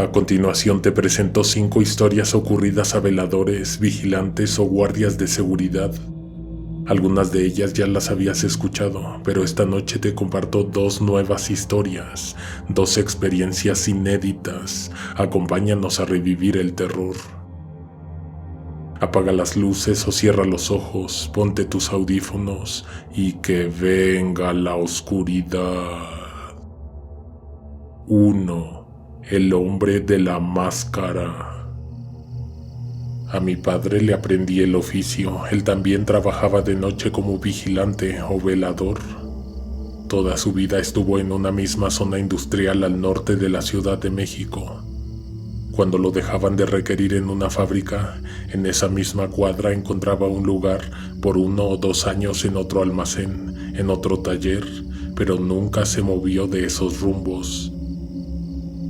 A continuación te presento 5 historias ocurridas a veladores, vigilantes o guardias de seguridad. Algunas de ellas ya las habías escuchado, pero esta noche te comparto 2 nuevas historias, 2 experiencias inéditas. Acompáñanos a revivir el terror. Apaga las luces o cierra los ojos, ponte tus audífonos y que venga la oscuridad. 1. El hombre de la máscara. A mi padre le aprendí el oficio. Él también trabajaba de noche como vigilante o velador. Toda su vida estuvo en una misma zona industrial al norte de la Ciudad de México. Cuando lo dejaban de requerir en una fábrica, en esa misma cuadra encontraba un lugar por 1 o 2 años en otro almacén, en otro taller, pero nunca se movió de esos rumbos.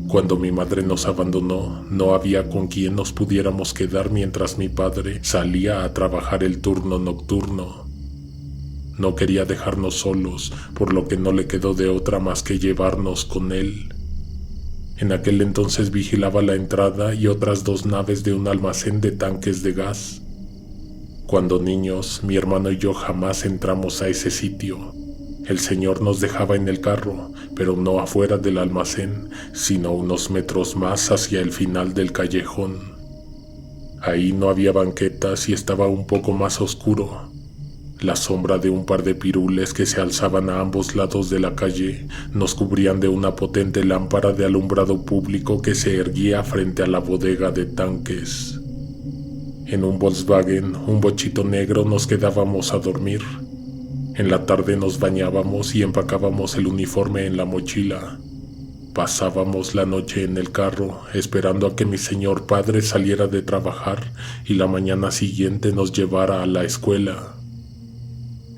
Cuando mi madre nos abandonó, no había con quien nos pudiéramos quedar mientras mi padre salía a trabajar el turno nocturno. No quería dejarnos solos, por lo que no le quedó de otra más que llevarnos con él. En aquel entonces vigilaba la entrada y otras 2 naves de un almacén de tanques de gas. Cuando niños, mi hermano y yo jamás entramos a ese sitio. El señor nos dejaba en el carro, pero no afuera del almacén, sino unos metros más hacia el final del callejón. Ahí no había banquetas y estaba un poco más oscuro. La sombra de un par de pirules que se alzaban a ambos lados de la calle nos cubrían de una potente lámpara de alumbrado público que se erguía frente a la bodega de tanques. En un Volkswagen, un bochito negro, nos quedábamos a dormir. En la tarde nos bañábamos y empacábamos el uniforme en la mochila. Pasábamos la noche en el carro, esperando a que mi señor padre saliera de trabajar y la mañana siguiente nos llevara a la escuela.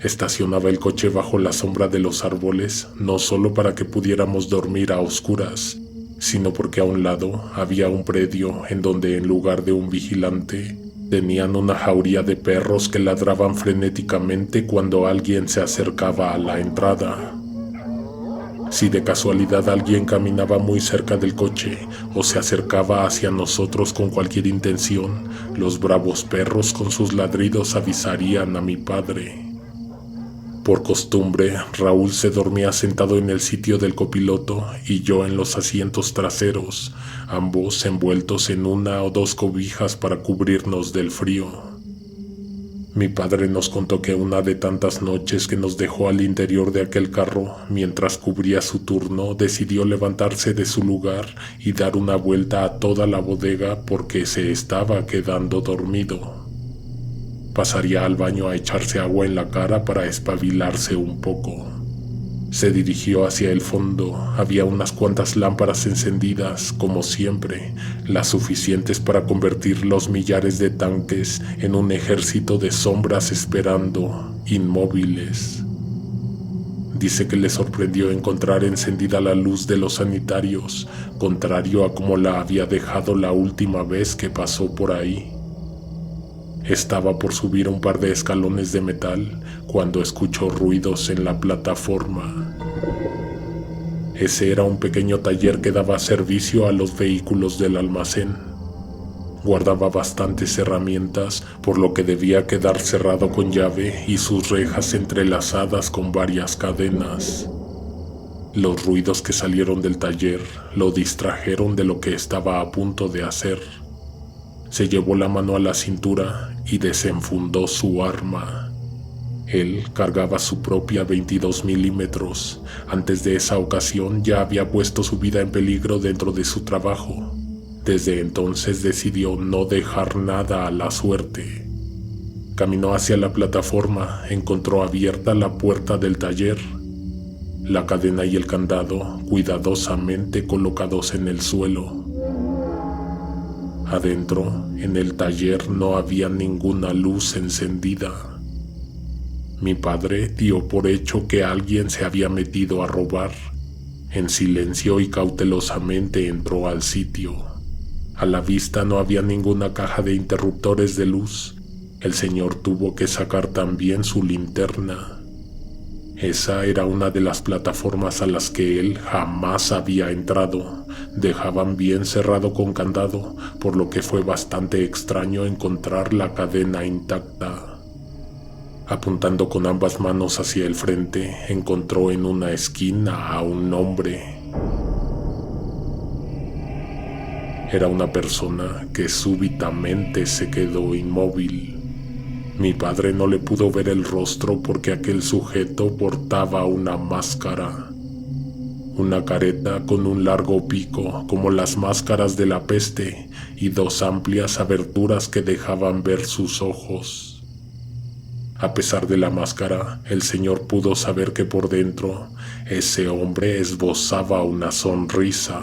Estacionaba el coche bajo la sombra de los árboles, no solo para que pudiéramos dormir a oscuras, sino porque a un lado había un predio en donde, en lugar de un vigilante, tenían una jauría de perros que ladraban frenéticamente cuando alguien se acercaba a la entrada. Si de casualidad alguien caminaba muy cerca del coche o se acercaba hacia nosotros con cualquier intención, los bravos perros con sus ladridos avisarían a mi padre. Por costumbre, Raúl se dormía sentado en el sitio del copiloto y yo en los asientos traseros, ambos envueltos en 1 o 2 cobijas para cubrirnos del frío. Mi padre nos contó que una de tantas noches que nos dejó al interior de aquel carro, mientras cubría su turno, decidió levantarse de su lugar y dar una vuelta a toda la bodega porque se estaba quedando dormido. Pasaría al baño a echarse agua en la cara para espabilarse un poco. Se dirigió hacia el fondo. Había unas cuantas lámparas encendidas, como siempre, las suficientes para convertir los millares de tanques en un ejército de sombras esperando, inmóviles. Dice que le sorprendió encontrar encendida la luz de los sanitarios, contrario a como la había dejado la última vez que pasó por ahí. Estaba por subir un par de escalones de metal cuando escuchó ruidos en la plataforma. Ese era un pequeño taller que daba servicio a los vehículos del almacén. Guardaba bastantes herramientas, por lo que debía quedar cerrado con llave y sus rejas entrelazadas con varias cadenas. Los ruidos que salieron del taller lo distrajeron de lo que estaba a punto de hacer. Se llevó la mano a la cintura y desenfundó su arma. Él cargaba su propia 22 milímetros. Antes de esa ocasión ya había puesto su vida en peligro dentro de su trabajo. Desde entonces decidió no dejar nada a la suerte. Caminó hacia la plataforma, encontró abierta la puerta del taller. La cadena y el candado cuidadosamente colocados en el suelo. Adentro, en el taller, no había ninguna luz encendida. Mi padre dio por hecho que alguien se había metido a robar. En silencio y cautelosamente entró al sitio. A la vista no había ninguna caja de interruptores de luz. El señor tuvo que sacar también su linterna. Esa era una de las plataformas a las que él jamás había entrado, dejaban bien cerrado con candado, por lo que fue bastante extraño encontrar la cadena intacta. Apuntando con ambas manos hacia el frente, encontró en una esquina a un hombre. Era una persona que súbitamente se quedó inmóvil. Mi padre no le pudo ver el rostro porque aquel sujeto portaba una máscara. Una careta con un largo pico, como las máscaras de la peste, y dos amplias aberturas que dejaban ver sus ojos. A pesar de la máscara, el señor pudo saber que por dentro ese hombre esbozaba una sonrisa.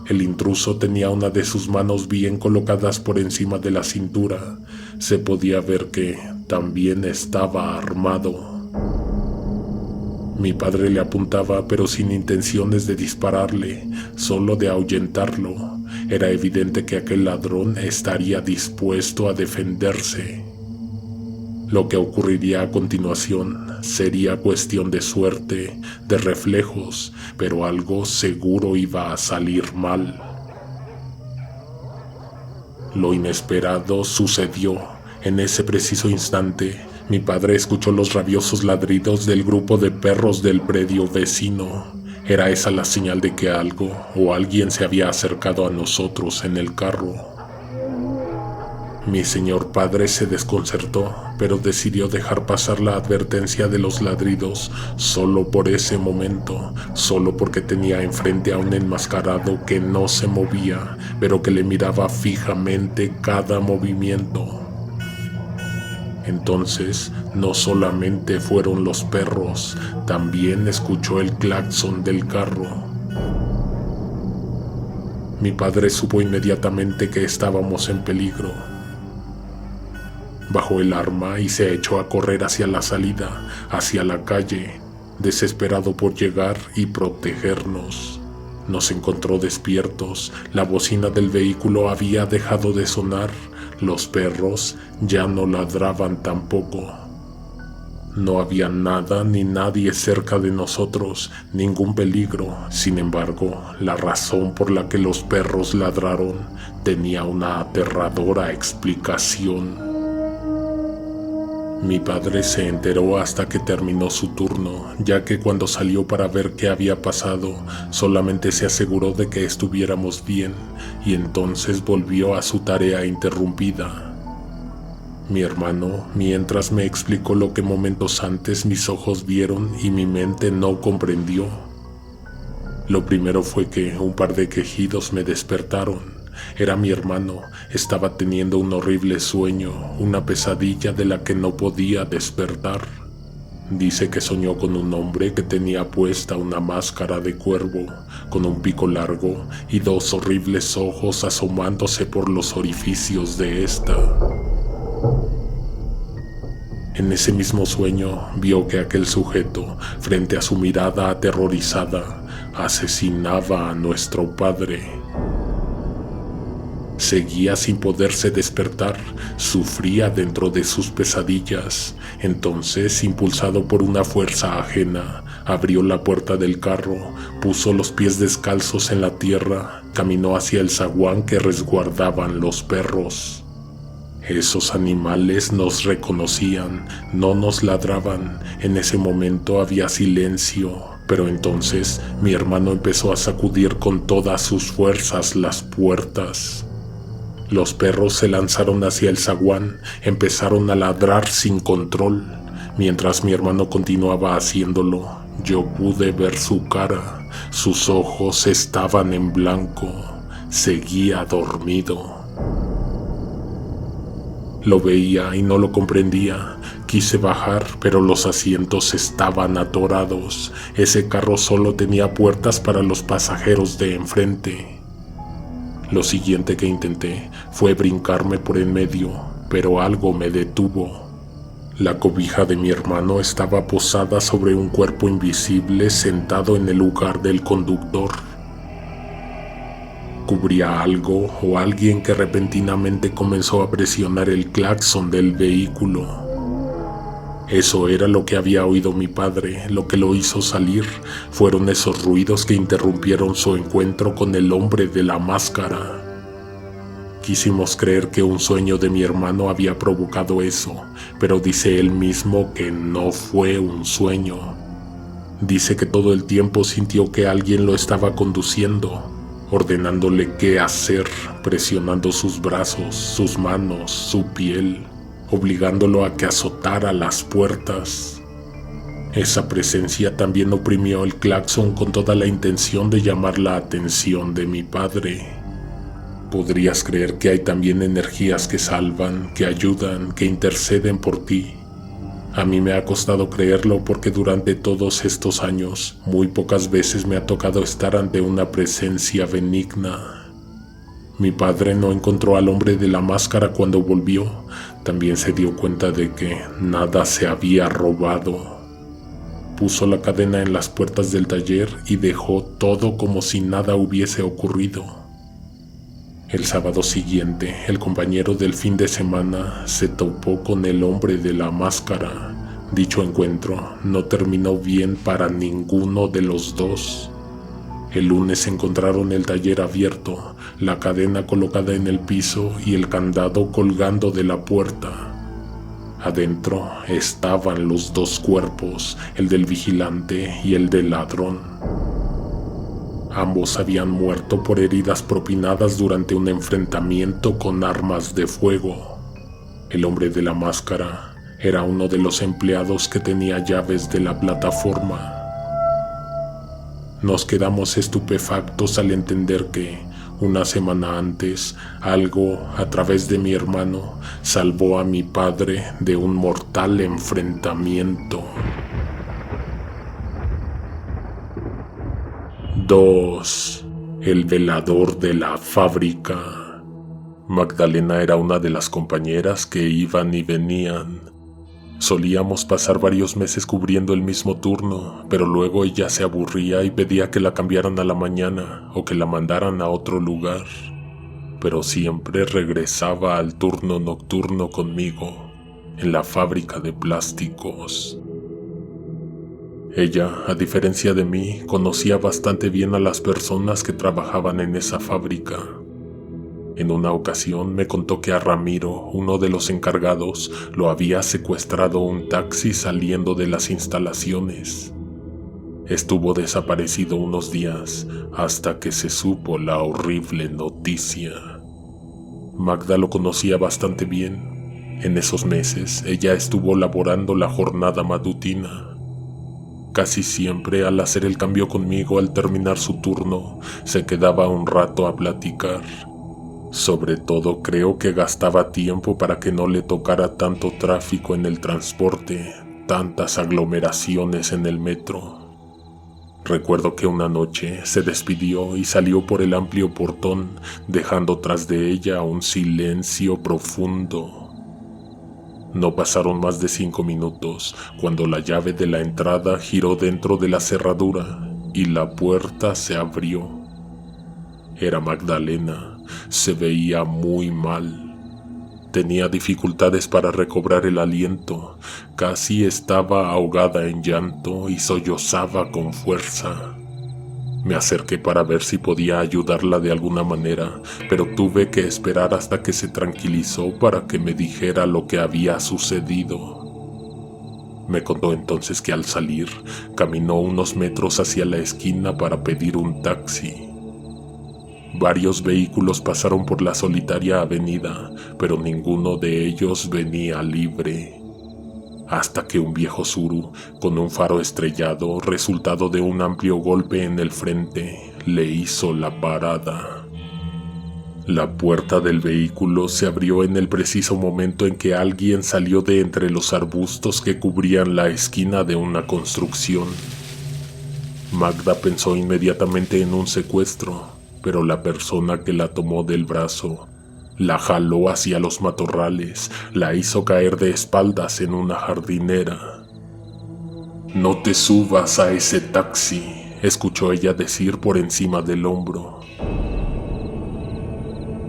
El intruso tenía una de sus manos bien colocadas por encima de la cintura. Se podía ver que también estaba armado. Mi padre le apuntaba, pero sin intenciones de dispararle, solo de ahuyentarlo. Era evidente que aquel ladrón estaría dispuesto a defenderse. Lo que ocurriría a continuación sería cuestión de suerte, de reflejos, pero algo seguro iba a salir mal. Lo inesperado sucedió. En ese preciso instante, mi padre escuchó los rabiosos ladridos del grupo de perros del predio vecino. Era esa la señal de que algo o alguien se había acercado a nosotros en el carro. Mi señor padre se desconcertó, pero decidió dejar pasar la advertencia de los ladridos solo por ese momento, solo porque tenía enfrente a un enmascarado que no se movía, pero que le miraba fijamente cada movimiento. Entonces, no solamente fueron los perros, también escuchó el claxon del carro. Mi padre supo inmediatamente que estábamos en peligro. Bajó el arma y se echó a correr hacia la salida, hacia la calle, desesperado por llegar y protegernos. Nos encontró despiertos, la bocina del vehículo había dejado de sonar, los perros ya no ladraban tampoco. No había nada ni nadie cerca de nosotros, ningún peligro. Sin embargo, la razón por la que los perros ladraron tenía una aterradora explicación. Mi padre se enteró hasta que terminó su turno, ya que cuando salió para ver qué había pasado, solamente se aseguró de que estuviéramos bien, y entonces volvió a su tarea interrumpida. Mi hermano, mientras me explicó lo que momentos antes mis ojos vieron y mi mente no comprendió. Lo primero fue que un par de quejidos me despertaron. Era mi hermano, estaba teniendo un horrible sueño, una pesadilla de la que no podía despertar. Dice que soñó con un hombre que tenía puesta una máscara de cuervo, con un pico largo y dos horribles ojos asomándose por los orificios de esta. En ese mismo sueño vio que aquel sujeto, frente a su mirada aterrorizada, asesinaba a nuestro padre. Seguía sin poderse despertar, sufría dentro de sus pesadillas. Entonces, impulsado por una fuerza ajena, abrió la puerta del carro, puso los pies descalzos en la tierra, caminó hacia el zaguán que resguardaban los perros. Esos animales nos reconocían, no nos ladraban. En ese momento había silencio, pero entonces mi hermano empezó a sacudir con todas sus fuerzas las puertas. Los perros se lanzaron hacia el zaguán, empezaron a ladrar sin control. Mientras mi hermano continuaba haciéndolo, yo pude ver su cara. Sus ojos estaban en blanco. Seguía dormido. Lo veía y no lo comprendía. Quise bajar, pero los asientos estaban atorados. Ese carro solo tenía puertas para los pasajeros de enfrente. Lo siguiente que intenté fue brincarme por en medio, pero algo me detuvo. La cobija de mi hermano estaba posada sobre un cuerpo invisible sentado en el lugar del conductor. Cubría algo o alguien que repentinamente comenzó a presionar el claxon del vehículo. Eso era lo que había oído mi padre, lo que lo hizo salir. Fueron esos ruidos que interrumpieron su encuentro con el hombre de la máscara. Quisimos creer que un sueño de mi hermano había provocado eso, pero dice él mismo que no fue un sueño. Dice que todo el tiempo sintió que alguien lo estaba conduciendo, ordenándole qué hacer, presionando sus brazos, sus manos, su piel, obligándolo a que azotara las puertas. Esa presencia también oprimió el claxon con toda la intención de llamar la atención de mi padre. Podrías creer que hay también energías que salvan, que ayudan, que interceden por ti. A mí me ha costado creerlo porque durante todos estos años muy pocas veces me ha tocado estar ante una presencia benigna. Mi padre no encontró al hombre de la máscara cuando volvió. También se dio cuenta de que nada se había robado. Puso la cadena en las puertas del taller y dejó todo como si nada hubiese ocurrido. El sábado siguiente, el compañero del fin de semana se topó con el hombre de la máscara. Dicho encuentro no terminó bien para ninguno de los dos. El lunes encontraron el taller abierto, la cadena colocada en el piso y el candado colgando de la puerta. Adentro estaban los dos cuerpos, el del vigilante y el del ladrón. Ambos habían muerto por heridas propinadas durante un enfrentamiento con armas de fuego. El hombre de la máscara era uno de los empleados que tenía llaves de la plataforma. Nos quedamos estupefactos al entender que, una semana antes, algo, a través de mi hermano, salvó a mi padre de un mortal enfrentamiento. 2. El velador de la fábrica. Magdalena era una de las compañeras que iban y venían. Solíamos pasar varios meses cubriendo el mismo turno, pero luego ella se aburría y pedía que la cambiaran a la mañana o que la mandaran a otro lugar. Pero siempre regresaba al turno nocturno conmigo, en la fábrica de plásticos. Ella, a diferencia de mí, conocía bastante bien a las personas que trabajaban en esa fábrica. En una ocasión me contó que a Ramiro, uno de los encargados, lo había secuestrado un taxi saliendo de las instalaciones. Estuvo desaparecido unos días hasta que se supo la horrible noticia. Magda lo conocía bastante bien. En esos meses ella estuvo laborando la jornada matutina. Casi siempre al hacer el cambio conmigo al terminar su turno, se quedaba un rato a platicar. Sobre todo creo que gastaba tiempo para que no le tocara tanto tráfico en el transporte, tantas aglomeraciones en el metro. Recuerdo que una noche se despidió y salió por el amplio portón, dejando tras de ella un silencio profundo. No pasaron más de 5 minutos cuando la llave de la entrada giró dentro de la cerradura y la puerta se abrió. Era Magdalena. Se veía muy mal. Tenía dificultades para recobrar el aliento. Casi estaba ahogada en llanto y sollozaba con fuerza. Me acerqué para ver si podía ayudarla de alguna manera, pero tuve que esperar hasta que se tranquilizó para que me dijera lo que había sucedido. Me contó entonces que al salir, caminó unos metros hacia la esquina para pedir un taxi. Varios vehículos pasaron por la solitaria avenida, pero ninguno de ellos venía libre. Hasta que un viejo Tsuru, con un faro estrellado, resultado de un amplio golpe en el frente, le hizo la parada. La puerta del vehículo se abrió en el preciso momento en que alguien salió de entre los arbustos que cubrían la esquina de una construcción. Magda pensó inmediatamente en un secuestro, pero la persona que la tomó del brazo la jaló hacia los matorrales, la hizo caer de espaldas en una jardinera. «No te subas a ese taxi», escuchó ella decir por encima del hombro.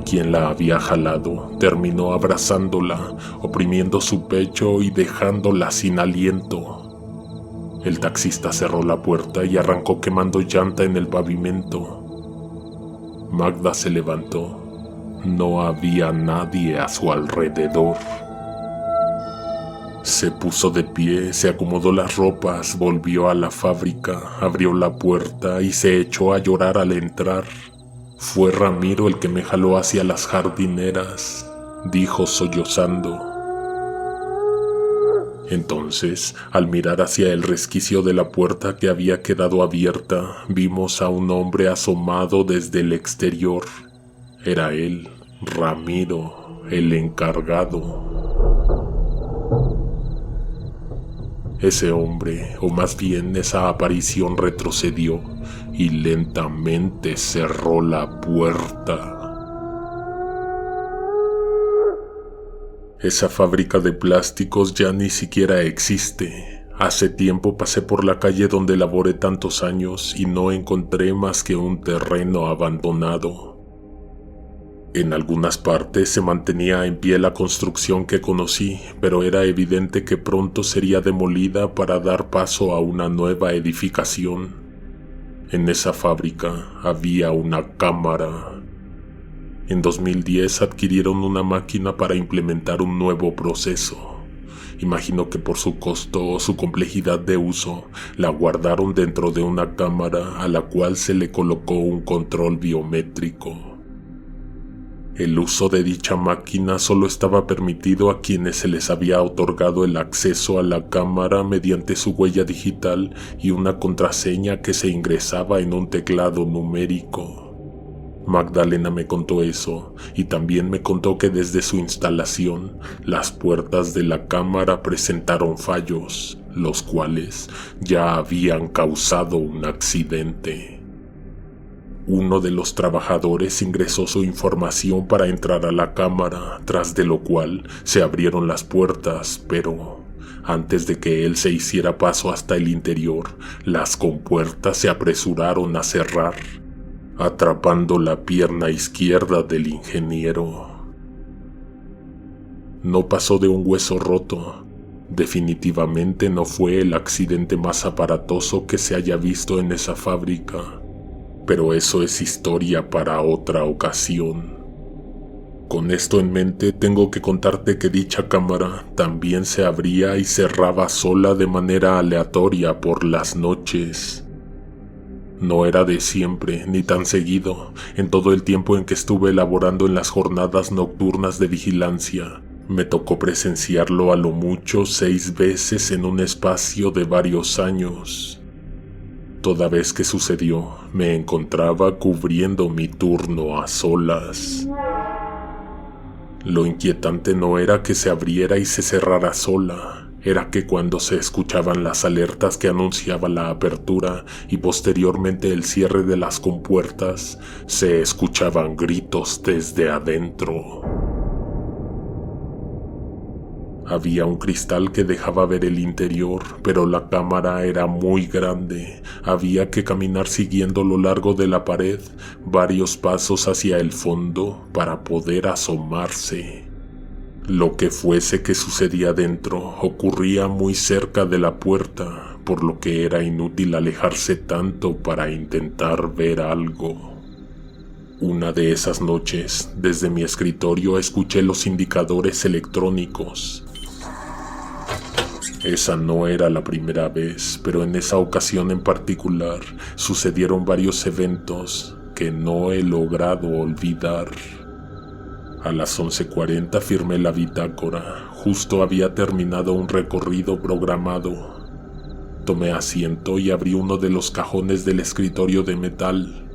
Quien la había jalado terminó abrazándola, oprimiendo su pecho y dejándola sin aliento. El taxista cerró la puerta y arrancó quemando llanta en el pavimento. Magda se levantó. No había nadie a su alrededor. Se puso de pie, se acomodó las ropas, volvió a la fábrica, abrió la puerta y se echó a llorar al entrar. Fue Ramiro el que me jaló hacia las jardineras, dijo sollozando. Entonces, al mirar hacia el resquicio de la puerta que había quedado abierta, vimos a un hombre asomado desde el exterior. Era él, Ramiro, el encargado. Ese hombre, o más bien esa aparición, retrocedió y lentamente cerró la puerta. Esa fábrica de plásticos ya ni siquiera existe. Hace tiempo pasé por la calle donde laboré tantos años y no encontré más que un terreno abandonado. En algunas partes se mantenía en pie la construcción que conocí, pero era evidente que pronto sería demolida para dar paso a una nueva edificación. En esa fábrica había una cámara. En 2010 adquirieron una máquina para implementar un nuevo proceso. Imagino que por su costo o su complejidad de uso, la guardaron dentro de una cámara a la cual se le colocó un control biométrico. El uso de dicha máquina solo estaba permitido a quienes se les había otorgado el acceso a la cámara mediante su huella digital y una contraseña que se ingresaba en un teclado numérico. Magdalena me contó eso y también me contó que desde su instalación las puertas de la cámara presentaron fallos, los cuales ya habían causado un accidente. Uno de los trabajadores ingresó su información para entrar a la cámara, tras de lo cual se abrieron las puertas, pero antes de que él se hiciera paso hasta el interior, las compuertas se apresuraron a cerrar, atrapando la pierna izquierda del ingeniero. No pasó de un hueso roto. Definitivamente no fue el accidente más aparatoso que se haya visto en esa fábrica. Pero eso es historia para otra ocasión. Con esto en mente, tengo que contarte que dicha cámara también se abría y cerraba sola de manera aleatoria por las noches. No era de siempre, ni tan seguido. En todo el tiempo en que estuve laborando en las jornadas nocturnas de vigilancia, me tocó presenciarlo a lo mucho 6 veces en un espacio de varios años. Toda vez que sucedió, me encontraba cubriendo mi turno a solas. Lo inquietante no era que se abriera y se cerrara sola, era que cuando se escuchaban las alertas que anunciaban la apertura y posteriormente el cierre de las compuertas, se escuchaban gritos desde adentro. Había un cristal que dejaba ver el interior, pero la cámara era muy grande. Había que caminar siguiendo lo largo de la pared varios pasos hacia el fondo para poder asomarse. Lo que fuese que sucedía dentro ocurría muy cerca de la puerta, por lo que era inútil alejarse tanto para intentar ver algo. Una de esas noches, desde mi escritorio escuché los indicadores electrónicos. Esa no era la primera vez, pero en esa ocasión en particular sucedieron varios eventos que no he logrado olvidar. A las 11:40 firmé la bitácora. Justo había terminado un recorrido programado. Tomé asiento y abrí uno de los cajones del escritorio de metal.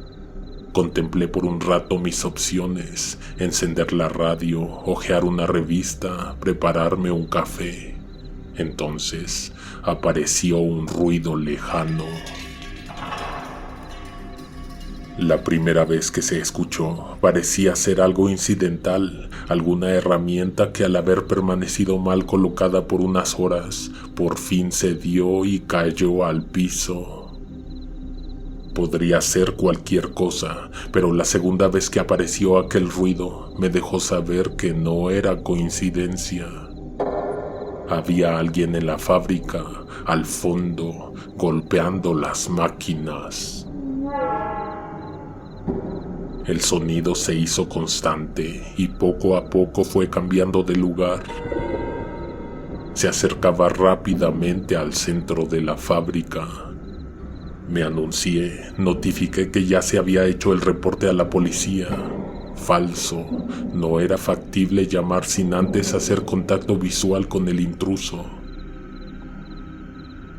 Contemplé por un rato mis opciones: encender la radio, hojear una revista, prepararme un café. Entonces apareció un ruido lejano. La primera vez que se escuchó parecía ser algo incidental, alguna herramienta que al haber permanecido mal colocada por unas horas, por fin cedió y cayó al piso. Podría ser cualquier cosa, pero la segunda vez que apareció aquel ruido me dejó saber que no era coincidencia. Había alguien en la fábrica, al fondo, golpeando las máquinas. El sonido se hizo constante y poco a poco fue cambiando de lugar. Se acercaba rápidamente al centro de la fábrica. Me anuncié, notifiqué que ya se había hecho el reporte a la policía. Falso, no era factible llamar sin antes hacer contacto visual con el intruso.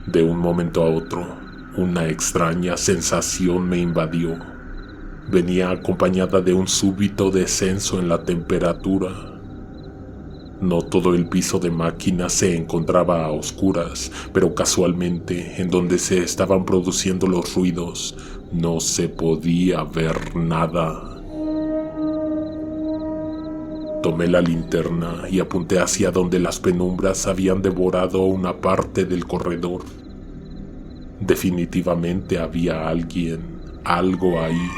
De un momento a otro, una extraña sensación me invadió. Venía acompañada de un súbito descenso en la temperatura. No todo el piso de máquinas se encontraba a oscuras, pero casualmente, en donde se estaban produciendo los ruidos, no se podía ver nada. Tomé la linterna y apunté hacia donde las penumbras habían devorado una parte del corredor. Definitivamente había alguien, algo ahí.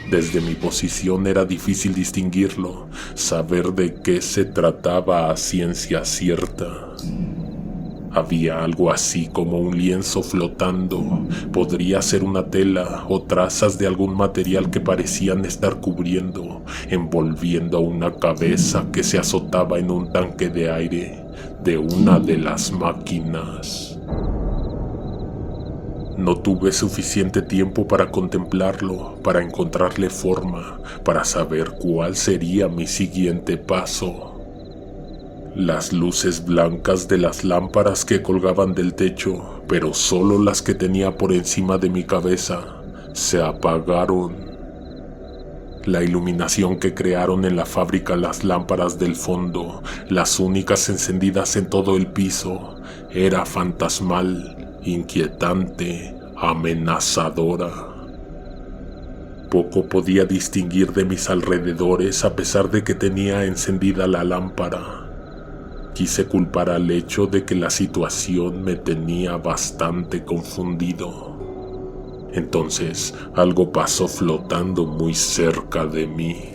Desde mi posición era difícil distinguirlo, saber de qué se trataba a ciencia cierta. Había algo así como un lienzo flotando, podría ser una tela o trazas de algún material que parecían estar cubriendo, envolviendo a una cabeza que se azotaba en un tanque de aire de una de las máquinas. No tuve suficiente tiempo para contemplarlo, para encontrarle forma, para saber cuál sería mi siguiente paso. Las luces blancas de las lámparas que colgaban del techo, pero solo las que tenía por encima de mi cabeza, se apagaron. La iluminación que crearon en la fábrica las lámparas del fondo, las únicas encendidas en todo el piso, era fantasmal, inquietante, amenazadora. Poco podía distinguir de mis alrededores a pesar de que tenía encendida la lámpara. Quise culpar al hecho de que la situación me tenía bastante confundido. Entonces algo pasó flotando muy cerca de mí.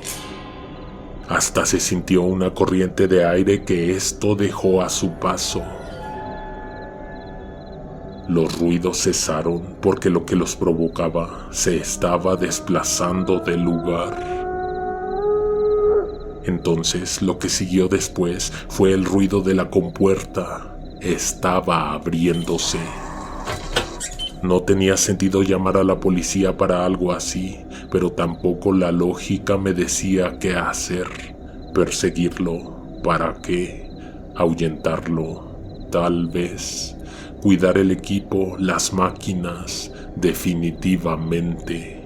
Hasta se sintió una corriente de aire que esto dejó a su paso. Los ruidos cesaron porque lo que los provocaba se estaba desplazando del lugar. Entonces lo que siguió después fue el ruido de la compuerta. Estaba abriéndose. No tenía sentido llamar a la policía para algo así, pero tampoco la lógica me decía qué hacer. Perseguirlo, ¿para qué? Ahuyentarlo, tal vez. Cuidar el equipo, las máquinas, definitivamente.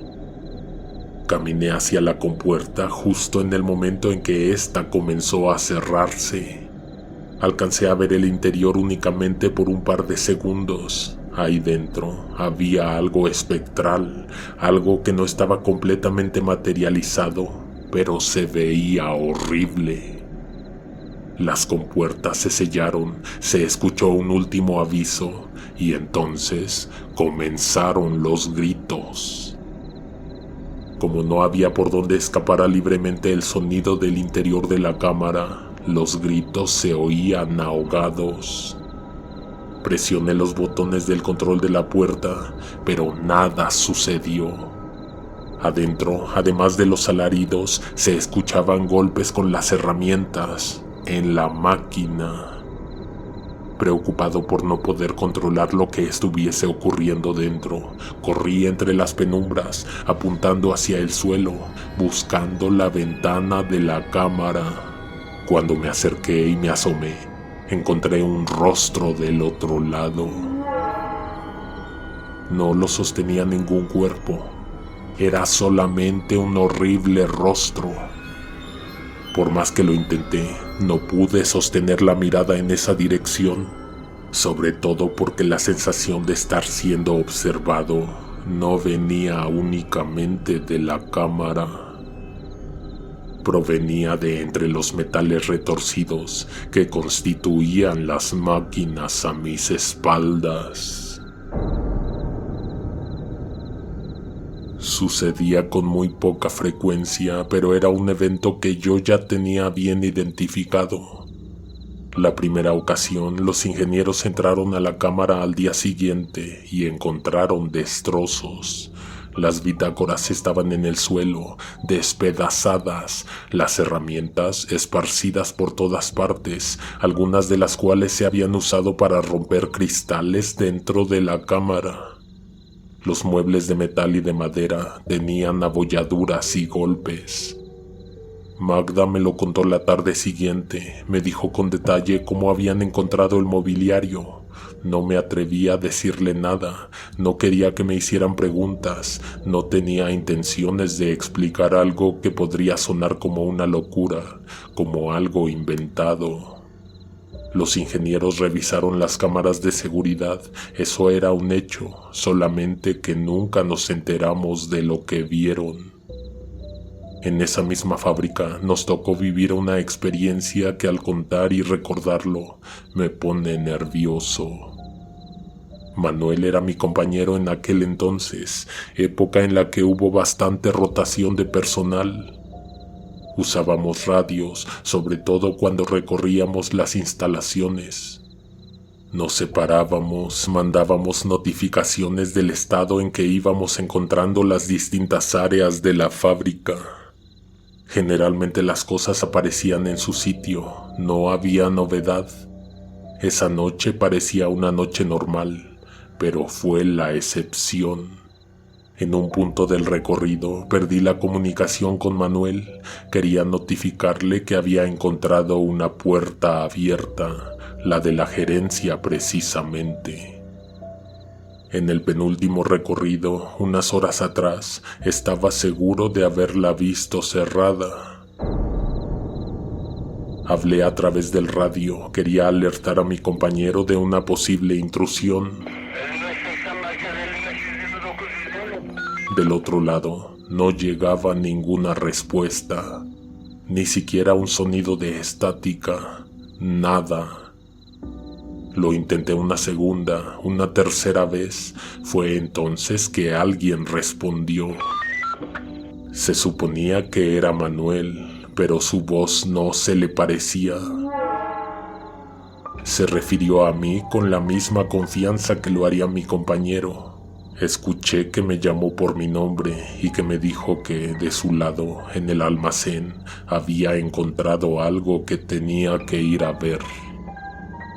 Caminé hacia la compuerta justo en el momento en que ésta comenzó a cerrarse. Alcancé a ver el interior únicamente por un par de segundos. Ahí dentro había algo espectral, algo que no estaba completamente materializado, pero se veía horrible. Las compuertas se sellaron, se escuchó un último aviso y entonces comenzaron los gritos. Como no había por dónde escapara libremente el sonido del interior de la cámara, los gritos se oían ahogados. Presioné los botones del control de la puerta, pero nada sucedió. Adentro, además de los alaridos, se escuchaban golpes con las herramientas en la máquina. Preocupado por no poder controlar lo que estuviese ocurriendo dentro, corrí entre las penumbras, apuntando hacia el suelo, buscando la ventana de la cámara. Cuando me acerqué y me asomé, encontré un rostro del otro lado. No lo sostenía ningún cuerpo, era solamente un horrible rostro. Por más que lo intenté, no pude sostener la mirada en esa dirección, sobre todo porque la sensación de estar siendo observado no venía únicamente de la cámara. Provenía de entre los metales retorcidos que constituían las máquinas a mis espaldas. Sucedía con muy poca frecuencia, pero era un evento que yo ya tenía bien identificado. La primera ocasión, los ingenieros entraron a la cámara al día siguiente y encontraron destrozos. Las bitácoras estaban en el suelo, despedazadas, las herramientas esparcidas por todas partes, algunas de las cuales se habían usado para romper cristales dentro de la cámara. Los muebles de metal y de madera tenían abolladuras y golpes. Magda me lo contó la tarde siguiente. Me dijo con detalle cómo habían encontrado el mobiliario. No me atreví a decirle nada. No quería que me hicieran preguntas. No tenía intenciones de explicar algo que podría sonar como una locura, como algo inventado. Los ingenieros revisaron las cámaras de seguridad. Eso era un hecho, solamente que nunca nos enteramos de lo que vieron. En esa misma fábrica nos tocó vivir una experiencia que al contar y recordarlo me pone nervioso. Manuel era mi compañero en aquel entonces, época en la que hubo bastante rotación de personal. Usábamos radios, sobre todo cuando recorríamos las instalaciones. Nos separábamos, mandábamos notificaciones del estado en que íbamos encontrando las distintas áreas de la fábrica. Generalmente las cosas aparecían en su sitio, no había novedad. Esa noche parecía una noche normal, pero fue la excepción. En un punto del recorrido perdí la comunicación con Manuel. Quería notificarle que había encontrado una puerta abierta, la de la gerencia precisamente. En el penúltimo recorrido, unas horas atrás, estaba seguro de haberla visto cerrada. Hablé a través del radio, quería alertar a mi compañero de una posible intrusión. Del otro lado, no llegaba ninguna respuesta, ni siquiera un sonido de estática, nada. Lo intenté una segunda, una tercera vez. Fue entonces que alguien respondió. Se suponía que era Manuel, pero su voz no se le parecía. Se refirió a mí con la misma confianza que lo haría mi compañero. Escuché que me llamó por mi nombre y que me dijo que de su lado, en el almacén, había encontrado algo que tenía que ir a ver.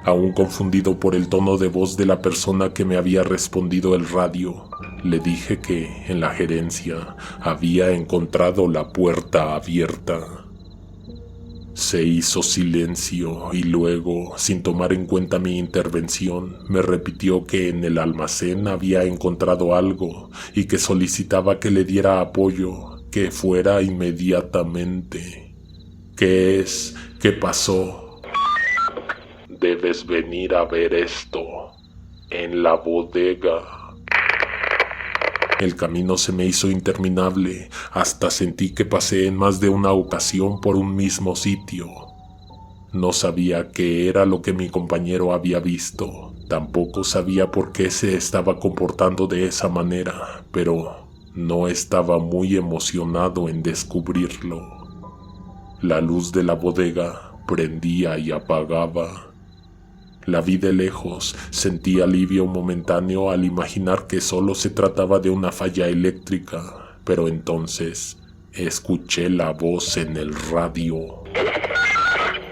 Aún confundido por el tono de voz de la persona que me había respondido el radio, le dije que en la gerencia había encontrado la puerta abierta. Se hizo silencio y luego, sin tomar en cuenta mi intervención, me repitió que en el almacén había encontrado algo y que solicitaba que le diera apoyo, que fuera inmediatamente. ¿Qué es? ¿Qué pasó? Debes venir a ver esto, en la bodega. El camino se me hizo interminable, hasta sentí que pasé en más de una ocasión por un mismo sitio. No sabía qué era lo que mi compañero había visto, tampoco sabía por qué se estaba comportando de esa manera, pero no estaba muy emocionado en descubrirlo. La luz de la bodega prendía y apagaba. La vi de lejos, sentí alivio momentáneo al imaginar que solo se trataba de una falla eléctrica, pero entonces escuché la voz en el radio.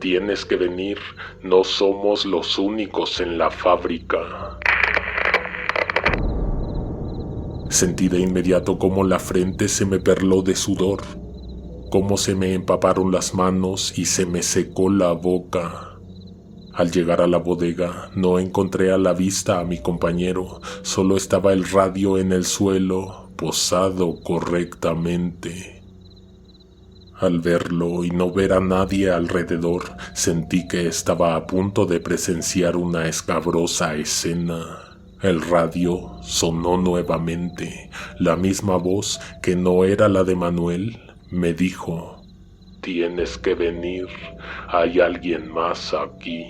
Tienes que venir, no somos los únicos en la fábrica. Sentí de inmediato cómo la frente se me perló de sudor, cómo se me empaparon las manos y se me secó la boca. Al llegar a la bodega, no encontré a la vista a mi compañero, solo estaba el radio en el suelo, posado correctamente. Al verlo y no ver a nadie alrededor, sentí que estaba a punto de presenciar una escabrosa escena. El radio sonó nuevamente. La misma voz, que no era la de Manuel, me dijo: «Tienes que venir, hay alguien más aquí».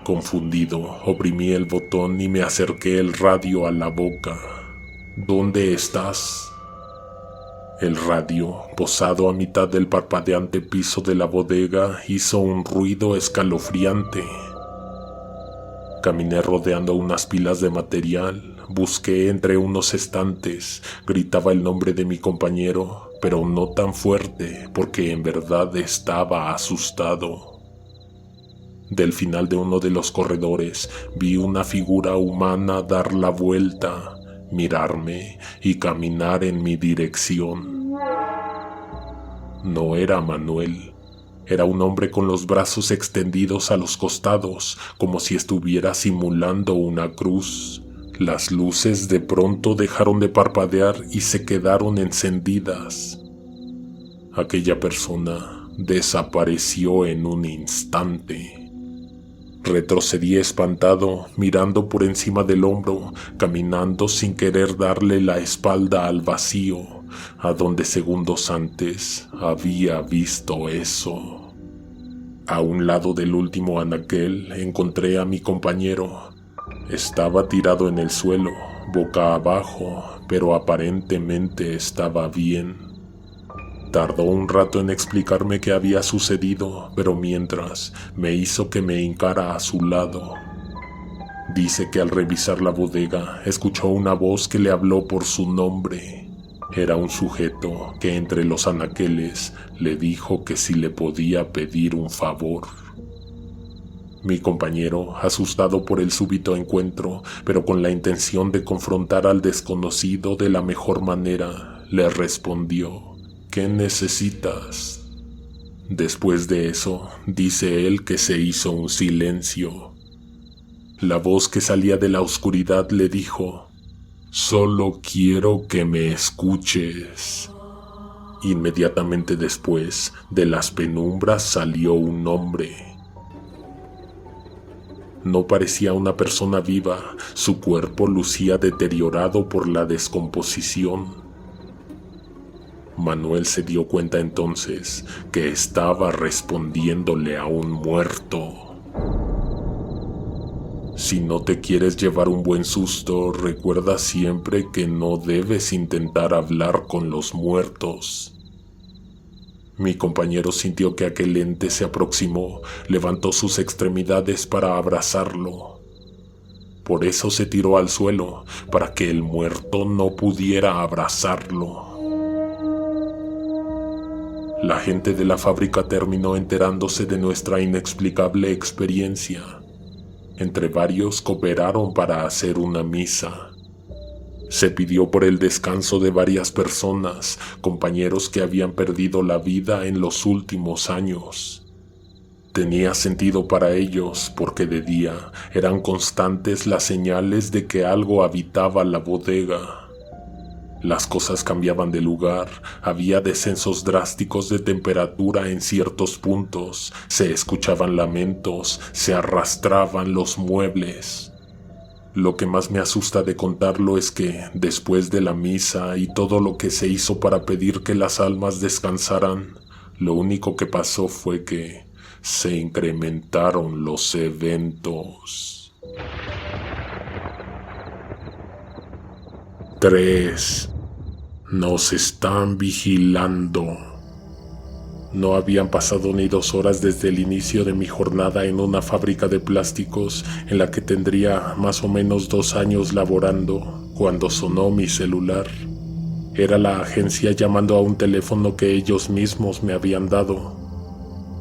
Confundido, oprimí el botón y me acerqué el radio a la boca. ¿Dónde estás? El radio, posado a mitad del parpadeante piso de la bodega, hizo un ruido escalofriante. Caminé rodeando unas pilas de material, busqué entre unos estantes, gritaba el nombre de mi compañero, pero no tan fuerte porque en verdad estaba asustado. Del final de uno de los corredores vi una figura humana dar la vuelta, mirarme y caminar en mi dirección. No era Manuel. Era un hombre con los brazos extendidos a los costados, como si estuviera simulando una cruz. Las luces de pronto dejaron de parpadear y se quedaron encendidas. Aquella persona desapareció en un instante. Retrocedí espantado, mirando por encima del hombro, caminando sin querer darle la espalda al vacío, a donde segundos antes había visto eso. A un lado del último anaquel encontré a mi compañero. Estaba tirado en el suelo, boca abajo, pero aparentemente estaba bien. Tardó un rato en explicarme qué había sucedido, pero mientras me hizo que me hincara a su lado. Dice que al revisar la bodega escuchó una voz que le habló por su nombre. Era un sujeto que entre los anaqueles le dijo que si le podía pedir un favor. Mi compañero, asustado por el súbito encuentro, pero con la intención de confrontar al desconocido de la mejor manera, le respondió: ¿qué necesitas? Después de eso, dice él que se hizo un silencio. La voz que salía de la oscuridad le dijo: solo quiero que me escuches. Inmediatamente después, de las penumbras salió un hombre. No parecía una persona viva, su cuerpo lucía deteriorado por la descomposición. Manuel se dio cuenta entonces que estaba respondiéndole a un muerto. Si no te quieres llevar un buen susto, recuerda siempre que no debes intentar hablar con los muertos. Mi compañero sintió que aquel ente se aproximó, levantó sus extremidades para abrazarlo. Por eso se tiró al suelo, para que el muerto no pudiera abrazarlo. La gente de la fábrica terminó enterándose de nuestra inexplicable experiencia. Entre varios cooperaron para hacer una misa. Se pidió por el descanso de varias personas, compañeros que habían perdido la vida en los últimos años. Tenía sentido para ellos porque de día eran constantes las señales de que algo habitaba la bodega. Las cosas cambiaban de lugar, había descensos drásticos de temperatura en ciertos puntos, se escuchaban lamentos, se arrastraban los muebles. Lo que más me asusta de contarlo es que, después de la misa y todo lo que se hizo para pedir que las almas descansaran, lo único que pasó fue que se incrementaron los eventos. 3. Nos están vigilando. No habían pasado ni 2 horas desde el inicio de mi jornada en una fábrica de plásticos en la que tendría más o menos 2 años laborando, cuando sonó mi celular. Era la agencia llamando a un teléfono que ellos mismos me habían dado.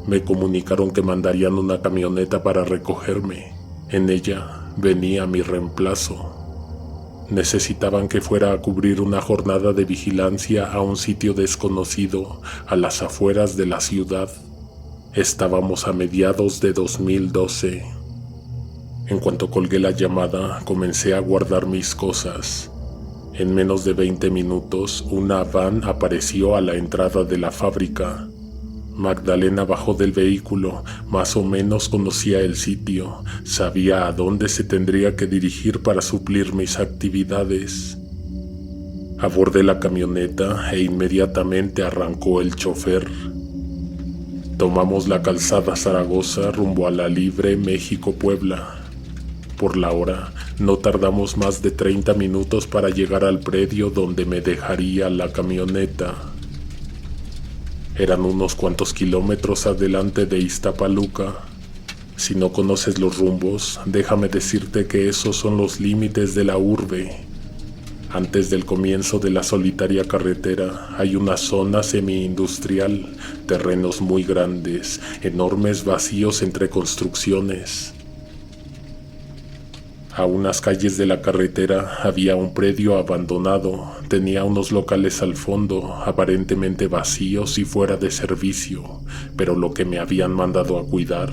Me comunicaron que mandarían una camioneta para recogerme. En ella venía mi reemplazo. Necesitaban que fuera a cubrir una jornada de vigilancia a un sitio desconocido a las afueras de la ciudad. Estábamos a mediados de 2012. En cuanto colgué la llamada, comencé a guardar mis cosas. En menos de 20 minutos, una van apareció a la entrada de la fábrica. Magdalena bajó del vehículo, más o menos conocía el sitio, sabía a dónde se tendría que dirigir para suplir mis actividades. Abordé la camioneta e inmediatamente arrancó el chofer. Tomamos la calzada Zaragoza rumbo a la Libre México-Puebla. por la hora, no tardamos más de 30 minutos para llegar al predio donde me dejaría la camioneta. Eran unos cuantos kilómetros adelante de Iztapaluca. Si no conoces los rumbos, déjame decirte que esos son los límites de la urbe. Antes del comienzo de la solitaria carretera hay una zona semi-industrial, terrenos muy grandes, enormes vacíos entre construcciones. A unas calles de la carretera había un predio abandonado, tenía unos locales al fondo, aparentemente vacíos y fuera de servicio, pero lo que me habían mandado a cuidar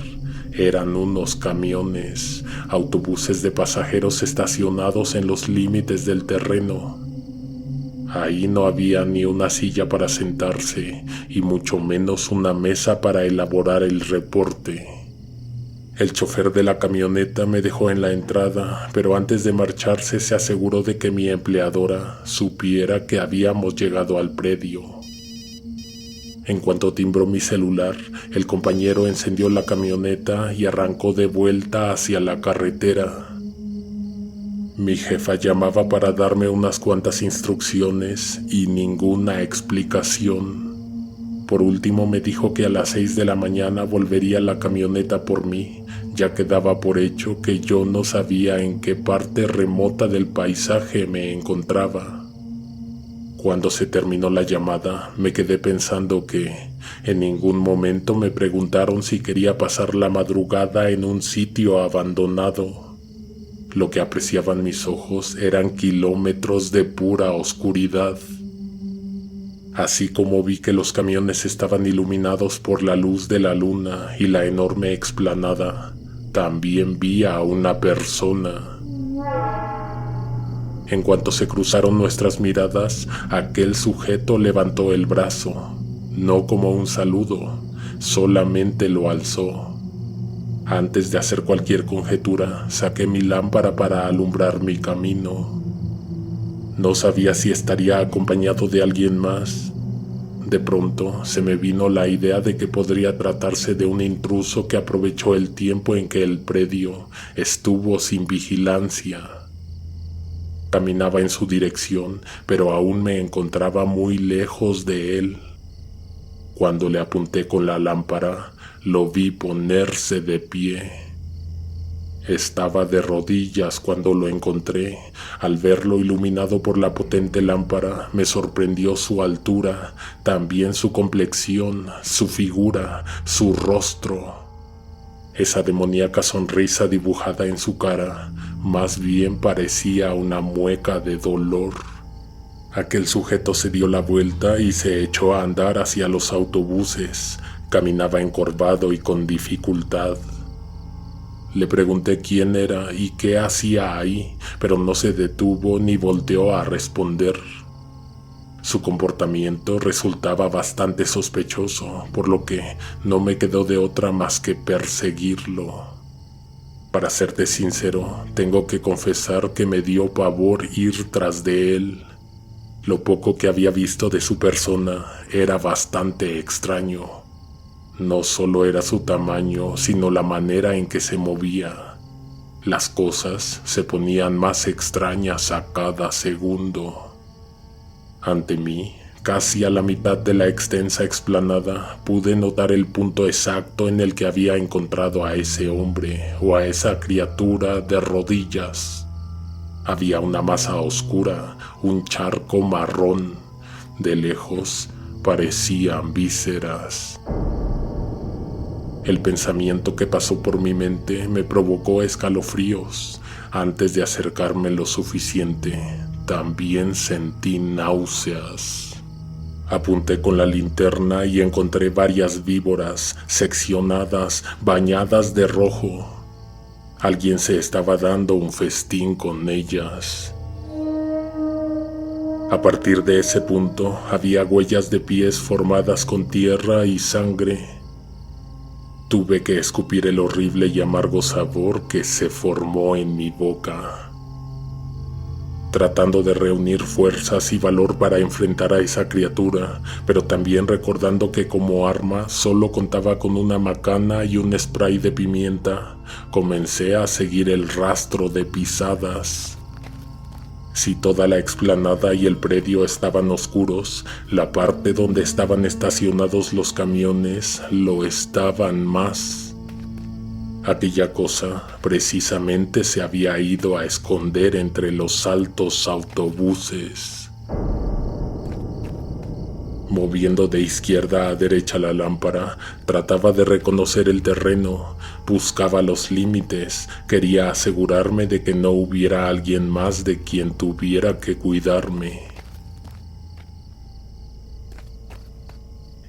eran unos camiones, autobuses de pasajeros estacionados en los límites del terreno. Ahí no había ni una silla para sentarse, y mucho menos una mesa para elaborar el reporte. El chofer de la camioneta me dejó en la entrada, pero antes de marcharse se aseguró de que mi empleadora supiera que habíamos llegado al predio. En cuanto timbró mi celular, el compañero encendió la camioneta y arrancó de vuelta hacia la carretera. Mi jefa llamaba para darme unas cuantas instrucciones y ninguna explicación. Por último me dijo que a las 6 de la mañana volvería la camioneta por mí, ya que daba por hecho que yo no sabía en qué parte remota del paisaje me encontraba. Cuando se terminó la llamada, me quedé pensando que en ningún momento me preguntaron si quería pasar la madrugada en un sitio abandonado. Lo que apreciaban mis ojos eran kilómetros de pura oscuridad. Así como vi que los camiones estaban iluminados por la luz de la luna y la enorme explanada, también vi a una persona. En cuanto se cruzaron nuestras miradas, aquel sujeto levantó el brazo, no como un saludo, solamente lo alzó. Antes de hacer cualquier conjetura, saqué mi lámpara para alumbrar mi camino. No sabía si estaría acompañado de alguien más. De pronto se me vino la idea de que podría tratarse de un intruso que aprovechó el tiempo en que el predio estuvo sin vigilancia. Caminaba en su dirección, pero aún me encontraba muy lejos de él. Cuando le apunté con la lámpara, lo vi ponerse de pie. Estaba de rodillas cuando lo encontré. Al verlo iluminado por la potente lámpara, me sorprendió su altura, también su complexión, su figura, su rostro. Esa demoníaca sonrisa dibujada en su cara más bien parecía una mueca de dolor. Aquel sujeto se dio la vuelta y se echó a andar hacia los autobuses. Caminaba encorvado y con dificultad. Le pregunté quién era y qué hacía ahí, pero no se detuvo ni volteó a responder. Su comportamiento resultaba bastante sospechoso, por lo que no me quedó de otra más que perseguirlo. Para serte sincero, tengo que confesar que me dio pavor ir tras de él. Lo poco que había visto de su persona era bastante extraño. No solo era su tamaño, sino la manera en que se movía. Las cosas se ponían más extrañas a cada segundo. Ante mí, casi a la mitad de la extensa explanada, pude notar el punto exacto en el que había encontrado a ese hombre o a esa criatura de rodillas. Había una masa oscura, un charco marrón. De lejos parecían vísceras. El pensamiento que pasó por mi mente me provocó escalofríos. Antes de acercarme lo suficiente, también sentí náuseas. Apunté con la linterna y encontré varias víboras seccionadas, bañadas de rojo. Alguien se estaba dando un festín con ellas. A partir de ese punto había huellas de pies formadas con tierra y sangre. Tuve que escupir el horrible y amargo sabor que se formó en mi boca. tratando de reunir fuerzas y valor para enfrentar a esa criatura, pero también recordando que como arma solo contaba con una macana y un spray de pimienta. Comencé a seguir el rastro de pisadas. Si toda la explanada y el predio estaban oscuros, la parte donde estaban estacionados los camiones lo estaban más. Aquella cosa precisamente se había ido a esconder entre los altos autobuses. Moviendo de izquierda a derecha la lámpara, trataba de reconocer el terreno, buscaba los límites, quería asegurarme de que no hubiera alguien más de quien tuviera que cuidarme.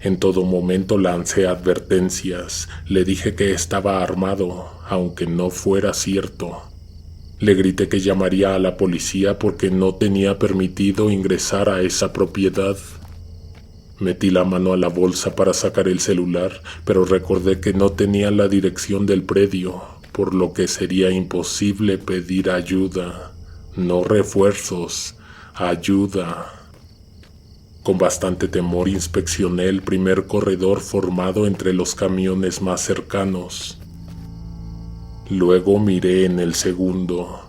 En todo momento lancé advertencias, le dije que estaba armado, aunque no fuera cierto. Le grité que llamaría a la policía porque no tenía permitido ingresar a esa propiedad. Metí la mano a la bolsa para sacar el celular, pero recordé que no tenía la dirección del predio, por lo que sería imposible pedir ayuda. No refuerzos, ayuda. Con bastante temor inspeccioné el primer corredor formado entre los camiones más cercanos. Luego miré en el segundo.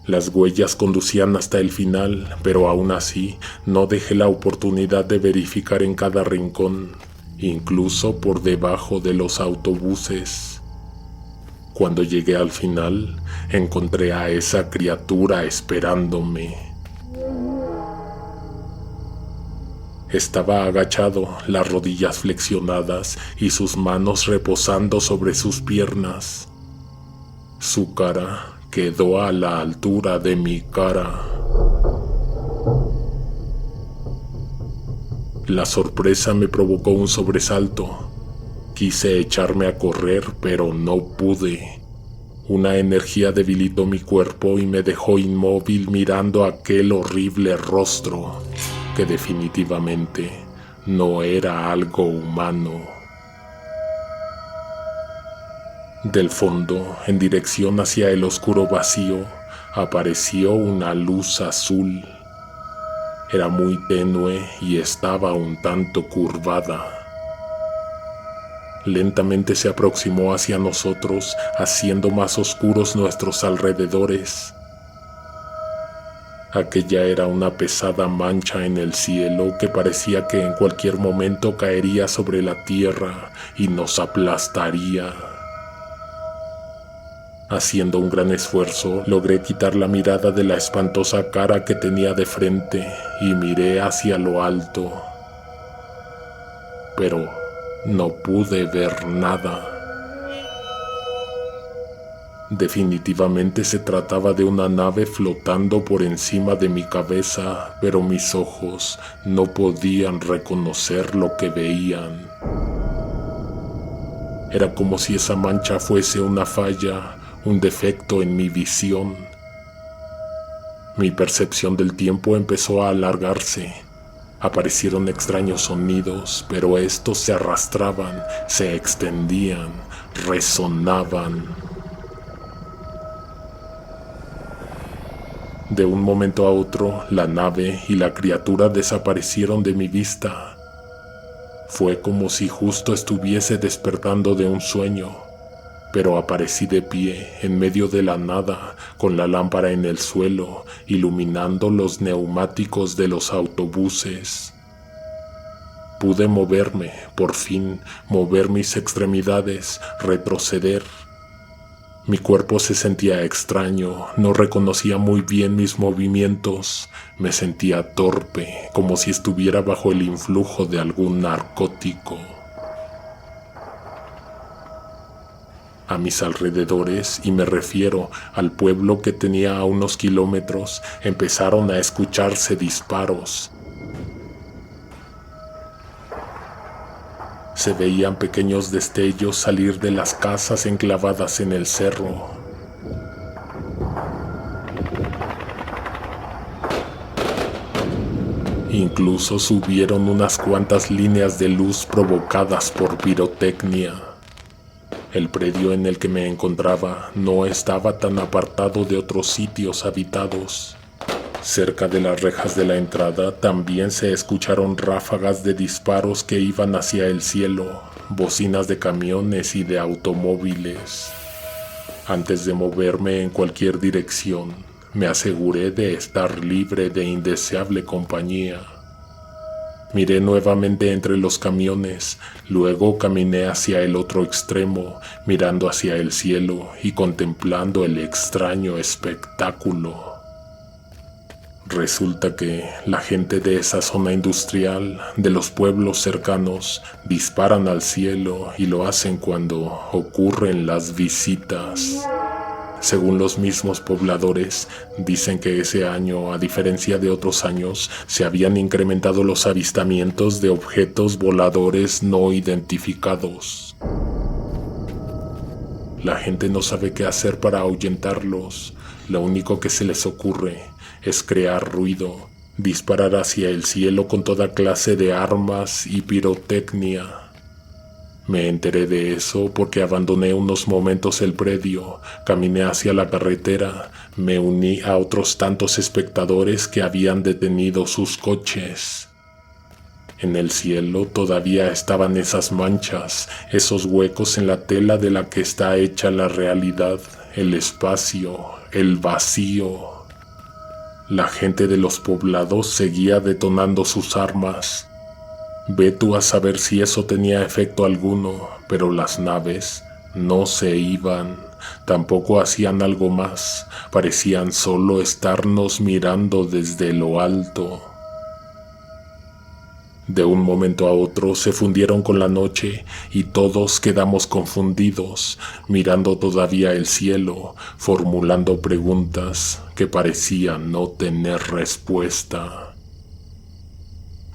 Las huellas conducían hasta el final, pero aún así no dejé la oportunidad de verificar en cada rincón, incluso por debajo de los autobuses. Cuando llegué al final, encontré a esa criatura esperándome. Estaba agachado, las rodillas flexionadas y sus manos reposando sobre sus piernas. Su cara quedó a la altura de mi cara. La sorpresa me provocó un sobresalto. Quise echarme a correr, pero no pude. Una energía debilitó mi cuerpo y me dejó inmóvil mirando aquel horrible rostro, que definitivamente no era algo humano. Del fondo, en dirección hacia el oscuro vacío, apareció una luz azul. Era muy tenue y estaba un tanto curvada. Lentamente se aproximó hacia nosotros, haciendo más oscuros nuestros alrededores. Aquella era una pesada mancha en el cielo que parecía que en cualquier momento caería sobre la tierra y nos aplastaría. Haciendo un gran esfuerzo, logré quitar la mirada de la espantosa cara que tenía de frente y miré hacia lo alto. Pero no pude ver nada. Definitivamente se trataba de una nave flotando por encima de mi cabeza, pero mis ojos no podían reconocer lo que veían. Era como si esa mancha fuese una falla, un defecto en mi visión. Mi percepción del tiempo empezó a alargarse. Aparecieron extraños sonidos, pero estos se arrastraban, se extendían, resonaban. De un momento a otro, la nave y la criatura desaparecieron de mi vista. Fue como si justo estuviese despertando de un sueño, pero aparecí de pie, en medio de la nada, con la lámpara en el suelo, iluminando los neumáticos de los autobuses. Pude moverme, por fin, mover mis extremidades, retroceder. Mi cuerpo se sentía extraño, no reconocía muy bien mis movimientos, me sentía torpe, como si estuviera bajo el influjo de algún narcótico. A mis alrededores, y me refiero al pueblo que tenía a unos kilómetros, empezaron a escucharse disparos. Se veían pequeños destellos salir de las casas enclavadas en el cerro. Incluso subieron unas cuantas líneas de luz provocadas por pirotecnia. El predio en el que me encontraba no estaba tan apartado de otros sitios habitados. Cerca de las rejas de la entrada también se escucharon ráfagas de disparos que iban hacia el cielo, bocinas de camiones y de automóviles. Antes de moverme en cualquier dirección, me aseguré de estar libre de indeseable compañía. Miré nuevamente entre los camiones, luego caminé hacia el otro extremo, mirando hacia el cielo y contemplando el extraño espectáculo. Resulta que la gente de esa zona industrial, de los pueblos cercanos, disparan al cielo y lo hacen cuando ocurren las visitas. Según los mismos pobladores, dicen que ese año, a diferencia de otros años, se habían incrementado los avistamientos de objetos voladores no identificados. La gente no sabe qué hacer para ahuyentarlos. Lo único que se les ocurre es crear ruido, disparar hacia el cielo con toda clase de armas y pirotecnia. Me enteré de eso porque abandoné unos momentos el predio, caminé hacia la carretera, me uní a otros tantos espectadores que habían detenido sus coches. En el cielo todavía estaban esas manchas, esos huecos en la tela de la que está hecha la realidad, el espacio, el vacío. La gente de los poblados seguía detonando sus armas. Ve tú a saber si eso tenía efecto alguno, pero las naves no se iban, tampoco hacían algo más, parecían solo estarnos mirando desde lo alto. De un momento a otro se fundieron con la noche y todos quedamos confundidos, mirando todavía el cielo, formulando preguntas que parecían no tener respuesta.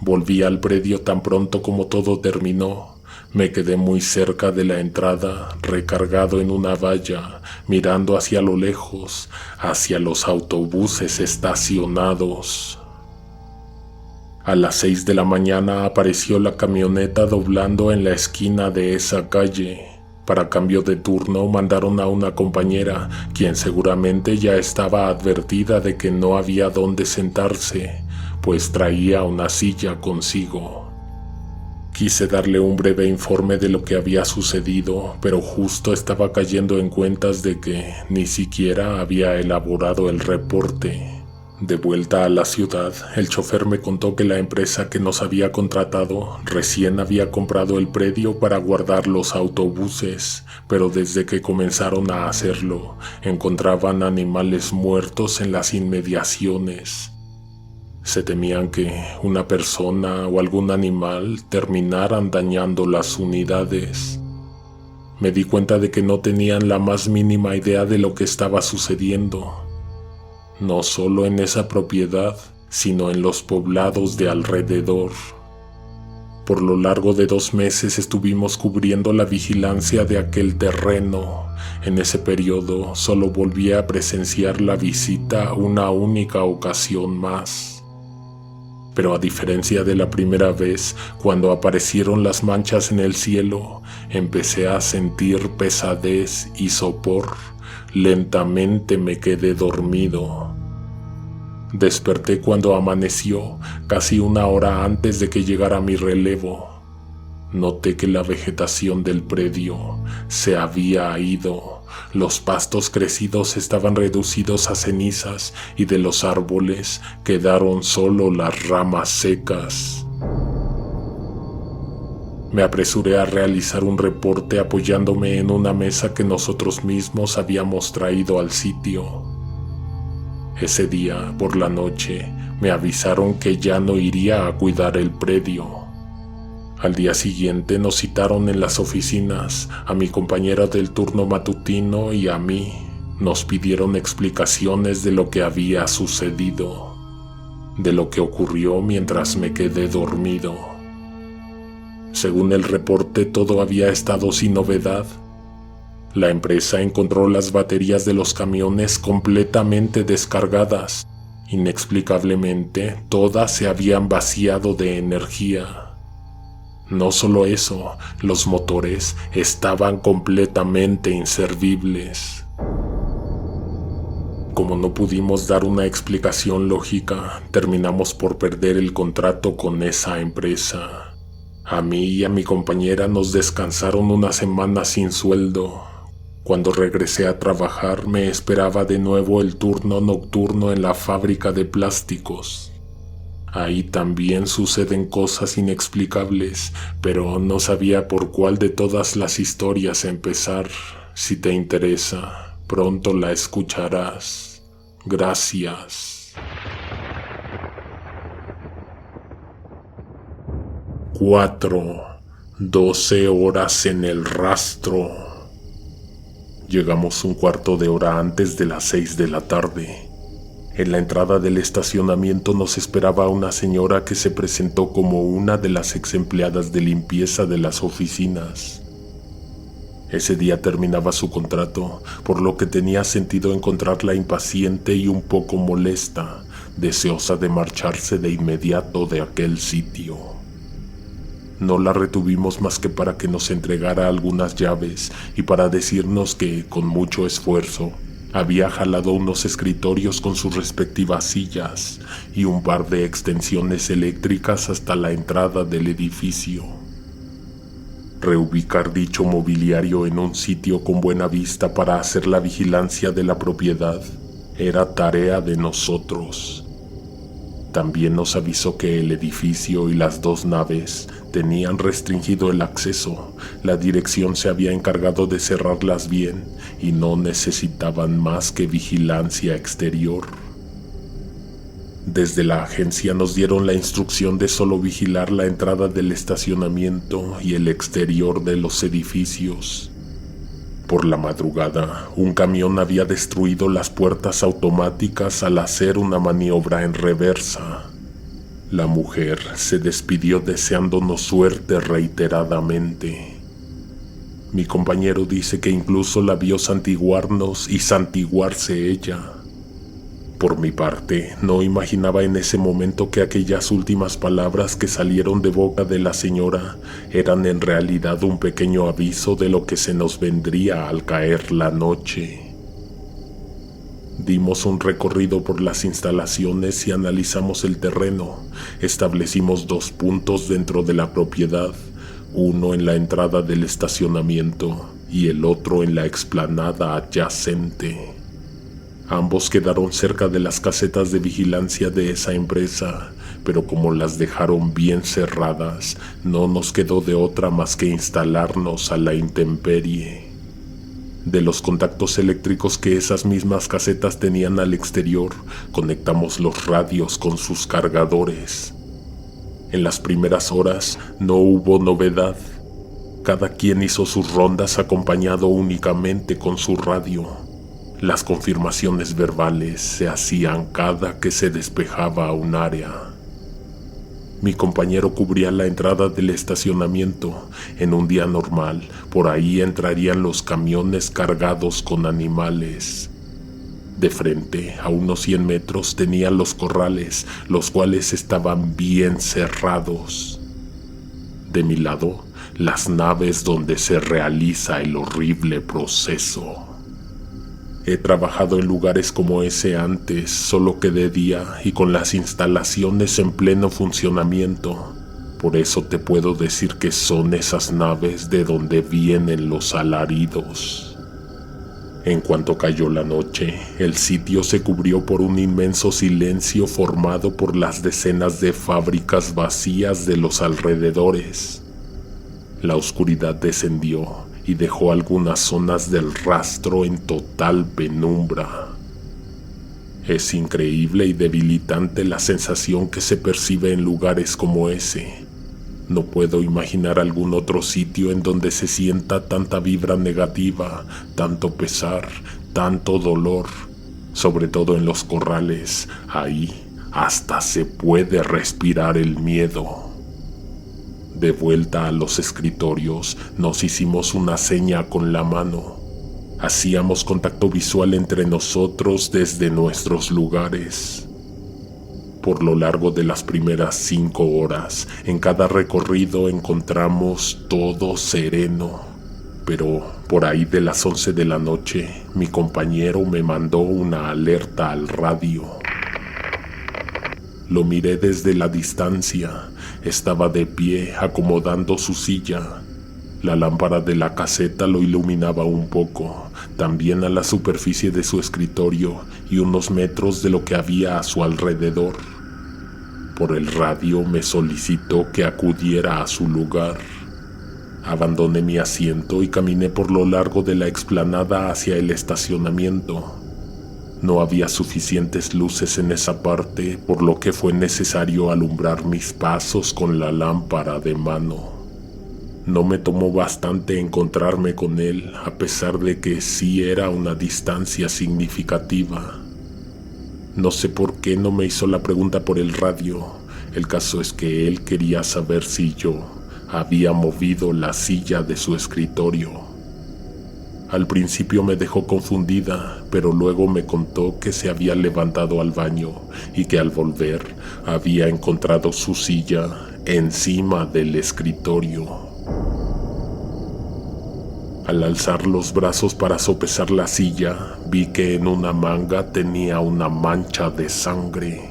Volví al predio tan pronto como todo terminó. Me quedé muy cerca de la entrada, recargado en una valla, mirando hacia lo lejos, hacia los autobuses estacionados. A las 6 de la mañana apareció la camioneta doblando en la esquina de esa calle. Para cambio de turno mandaron a una compañera, quien seguramente ya estaba advertida de que no había dónde sentarse, pues traía una silla consigo. Quise darle un breve informe de lo que había sucedido, pero justo estaba cayendo en cuentas de que ni siquiera había elaborado el reporte. De vuelta a la ciudad, el chofer me contó que la empresa que nos había contratado recién había comprado el predio para guardar los autobuses, pero desde que comenzaron a hacerlo, encontraban animales muertos en las inmediaciones. Se temían que una persona o algún animal terminaran dañando las unidades. Me di cuenta de que no tenían la más mínima idea de lo que estaba sucediendo. No solo en esa propiedad, sino en los poblados de alrededor. Por lo largo de 2 meses estuvimos cubriendo la vigilancia de aquel terreno. En ese periodo solo volví a presenciar la visita una única ocasión más. Pero a diferencia de la primera vez, cuando aparecieron las manchas en el cielo, empecé a sentir pesadez y sopor. Lentamente me quedé dormido. Desperté cuando amaneció, casi 1 hora antes de que llegara mi relevo. Noté que la vegetación del predio se había ido. Los pastos crecidos estaban reducidos a cenizas y de los árboles quedaron solo las ramas secas. Me apresuré a realizar un reporte apoyándome en una mesa que nosotros mismos habíamos traído al sitio. Ese día, por la noche, me avisaron que ya no iría a cuidar el predio. Al día siguiente nos citaron en las oficinas, a mi compañera del turno matutino y a mí. Nos pidieron explicaciones de lo que había sucedido, de lo que ocurrió mientras me quedé dormido. Según el reporte, todo había estado sin novedad. La empresa encontró las baterías de los camiones completamente descargadas. Inexplicablemente, todas se habían vaciado de energía. No solo eso, los motores estaban completamente inservibles. como no pudimos dar una explicación lógica, terminamos por perder el contrato con esa empresa. A mí y a mi compañera nos descansaron una semana sin sueldo. Cuando regresé a trabajar me esperaba de nuevo el turno nocturno en la fábrica de plásticos. Ahí también suceden cosas inexplicables, pero no sabía por cuál de todas las historias empezar. Si te interesa, pronto la escucharás. Gracias. 4. 12 horas en el rastro. Llegamos un cuarto de hora antes de las 6 de la tarde. En la entrada del estacionamiento nos esperaba una señora que se presentó como una de las ex empleadas de limpieza de las oficinas. Ese día terminaba su contrato, por lo que tenía sentido encontrarla impaciente y un poco molesta, deseosa de marcharse de inmediato de aquel sitio. No la retuvimos más que para que nos entregara algunas llaves y para decirnos que, con mucho esfuerzo, había jalado unos escritorios con sus respectivas sillas y un par de extensiones eléctricas hasta la entrada del edificio. Reubicar dicho mobiliario en un sitio con buena vista para hacer la vigilancia de la propiedad era tarea de nosotros. También nos avisó que el edificio y las 2 naves tenían restringido el acceso. La dirección se había encargado de cerrarlas bien y no necesitaban más que vigilancia exterior. Desde la agencia nos dieron la instrucción de solo vigilar la entrada del estacionamiento y el exterior de los edificios. Por la madrugada, un camión había destruido las puertas automáticas al hacer una maniobra en reversa. La mujer se despidió deseándonos suerte reiteradamente. Mi compañero dice que incluso la vio santiguarnos y santiguarse ella. Por mi parte, no imaginaba en ese momento que aquellas últimas palabras que salieron de boca de la señora eran en realidad un pequeño aviso de lo que se nos vendría al caer la noche. Dimos un recorrido por las instalaciones y analizamos el terreno. Establecimos 2 puntos dentro de la propiedad, uno en la entrada del estacionamiento y el otro en la explanada adyacente. Ambos quedaron cerca de las casetas de vigilancia de esa empresa, pero como las dejaron bien cerradas, no nos quedó de otra más que instalarnos a la intemperie. De los contactos eléctricos que esas mismas casetas tenían al exterior, conectamos los radios con sus cargadores. En las primeras horas no hubo novedad. Cada quien hizo sus rondas acompañado únicamente con su radio. Las confirmaciones verbales se hacían cada que se despejaba un área. Mi compañero cubría la entrada del estacionamiento. En un día normal, por ahí entrarían los camiones cargados con animales. De frente, a unos 100 metros, tenían los corrales, los cuales estaban bien cerrados. De mi lado, las naves donde se realiza el horrible proceso. He trabajado en lugares como ese antes, solo que de día y con las instalaciones en pleno funcionamiento. Por eso te puedo decir que son esas naves de donde vienen los alaridos. En cuanto cayó la noche, el sitio se cubrió por un inmenso silencio formado por las decenas de fábricas vacías de los alrededores. La oscuridad descendió y dejó algunas zonas del rastro en total penumbra. Es increíble y debilitante la sensación que se percibe en lugares como ese. No puedo imaginar algún otro sitio en donde se sienta tanta vibra negativa, tanto pesar, tanto dolor, sobre todo en los corrales. Ahí hasta se puede respirar el miedo. De vuelta a los escritorios, nos hicimos una seña con la mano. Hacíamos contacto visual entre nosotros desde nuestros lugares. Por lo largo de las primeras 5 horas, en cada recorrido encontramos todo sereno, pero por ahí de las 11 de la noche mi compañero me mandó una alerta al radio. Lo miré desde la distancia. Estaba de pie acomodando su silla. La lámpara de la caseta lo iluminaba un poco, también a la superficie de su escritorio y unos metros de lo que había a su alrededor. Por el radio me solicitó que acudiera a su lugar. Abandoné mi asiento y caminé por lo largo de la explanada hacia el estacionamiento. No había suficientes luces en esa parte, por lo que fue necesario alumbrar mis pasos con la lámpara de mano. No me tomó bastante encontrarme con él, a pesar de que sí era una distancia significativa. No sé por qué no me hizo la pregunta por el radio. El caso es que él quería saber si yo había movido la silla de su escritorio. Al principio me dejó confundida, pero luego me contó que se había levantado al baño y que al volver había encontrado su silla encima del escritorio. Al alzar los brazos para sopesar la silla, vi que en una manga tenía una mancha de sangre.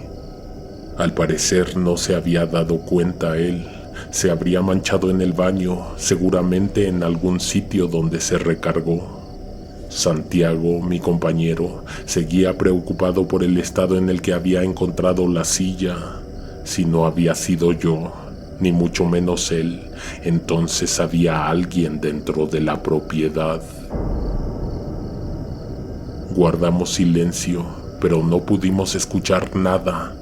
Al parecer no se había dado cuenta él. Se habría manchado en el baño, seguramente en algún sitio donde se recargó. Santiago, mi compañero, seguía preocupado por el estado en el que había encontrado la silla. Si no había sido yo, ni mucho menos él, entonces había alguien dentro de la propiedad. Guardamos silencio, pero no pudimos escuchar nada.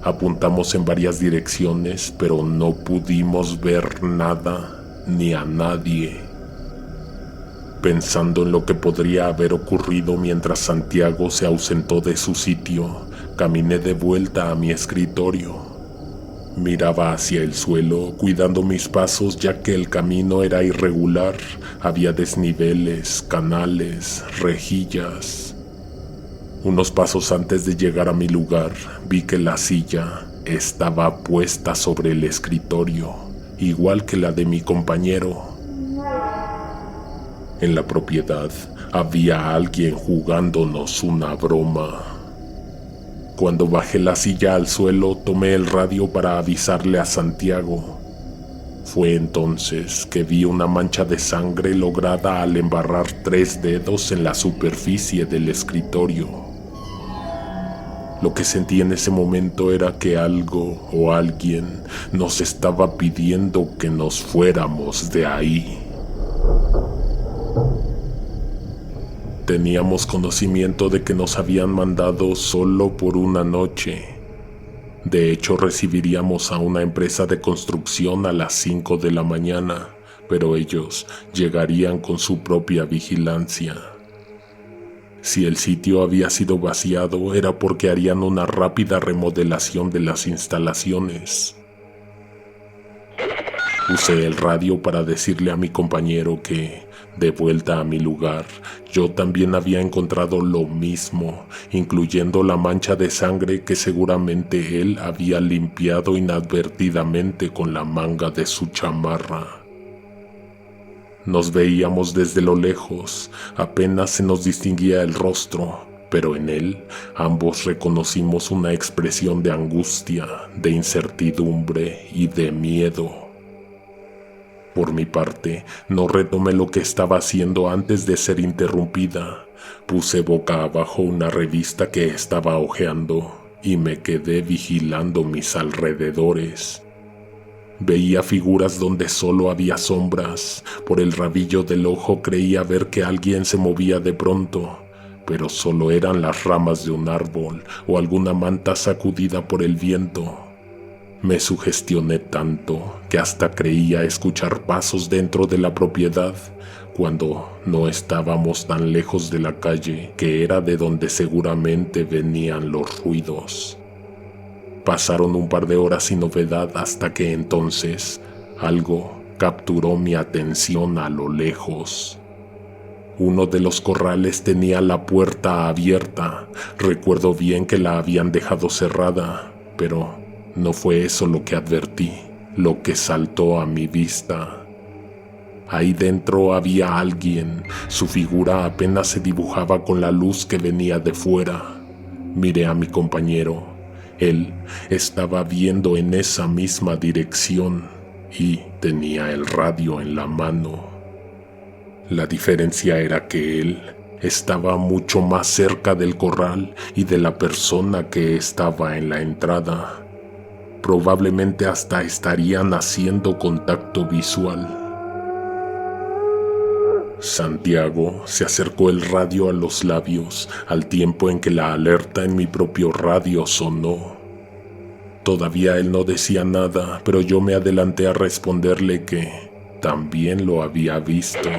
Apuntamos en varias direcciones, pero no pudimos ver nada ni a nadie. Pensando en lo que podría haber ocurrido mientras Santiago se ausentó de su sitio, caminé de vuelta a mi escritorio. Miraba hacia el suelo, cuidando mis pasos, ya que el camino era irregular. Había desniveles, canales, rejillas. Unos pasos antes de llegar a mi lugar, vi que la silla estaba puesta sobre el escritorio, igual que la de mi compañero. En la propiedad había alguien jugándonos una broma. Cuando bajé la silla al suelo, tomé el radio para avisarle a Santiago. Fue entonces que vi una mancha de sangre lograda al embarrar 3 dedos en la superficie del escritorio. Lo que sentí en ese momento era que algo o alguien nos estaba pidiendo que nos fuéramos de ahí. Teníamos conocimiento de que nos habían mandado solo por una noche. De hecho, recibiríamos a una empresa de construcción a las 5 de la mañana, pero ellos llegarían con su propia vigilancia. Si el sitio había sido vaciado, era porque harían una rápida remodelación de las instalaciones. Usé el radio para decirle a mi compañero que, de vuelta a mi lugar, yo también había encontrado lo mismo, incluyendo la mancha de sangre que seguramente él había limpiado inadvertidamente con la manga de su chamarra. Nos veíamos desde lo lejos, apenas se nos distinguía el rostro, pero en él ambos reconocimos una expresión de angustia, de incertidumbre y de miedo. Por mi parte, no retomé lo que estaba haciendo antes de ser interrumpida. Puse boca abajo una revista que estaba hojeando y me quedé vigilando mis alrededores. Veía figuras donde solo había sombras. Por el rabillo del ojo creía ver que alguien se movía de pronto, pero solo eran las ramas de un árbol o alguna manta sacudida por el viento. Me sugestioné tanto que hasta creía escuchar pasos dentro de la propiedad, cuando no estábamos tan lejos de la calle, que era de donde seguramente venían los ruidos. Pasaron un par de horas sin novedad hasta que entonces algo capturó mi atención a lo lejos. Uno de los corrales tenía la puerta abierta. Recuerdo bien que la habían dejado cerrada, pero no fue eso lo que advertí, lo que saltó a mi vista. Ahí dentro había alguien. Su figura apenas se dibujaba con la luz que venía de fuera. Miré a mi compañero. Él estaba viendo en esa misma dirección y tenía el radio en la mano. La diferencia era que él estaba mucho más cerca del corral y de la persona que estaba en la entrada. Probablemente hasta estarían haciendo contacto visual. Santiago se acercó el radio a los labios al tiempo en que la alerta en mi propio radio sonó. Todavía él no decía nada, pero yo me adelanté a responderle que también lo había visto.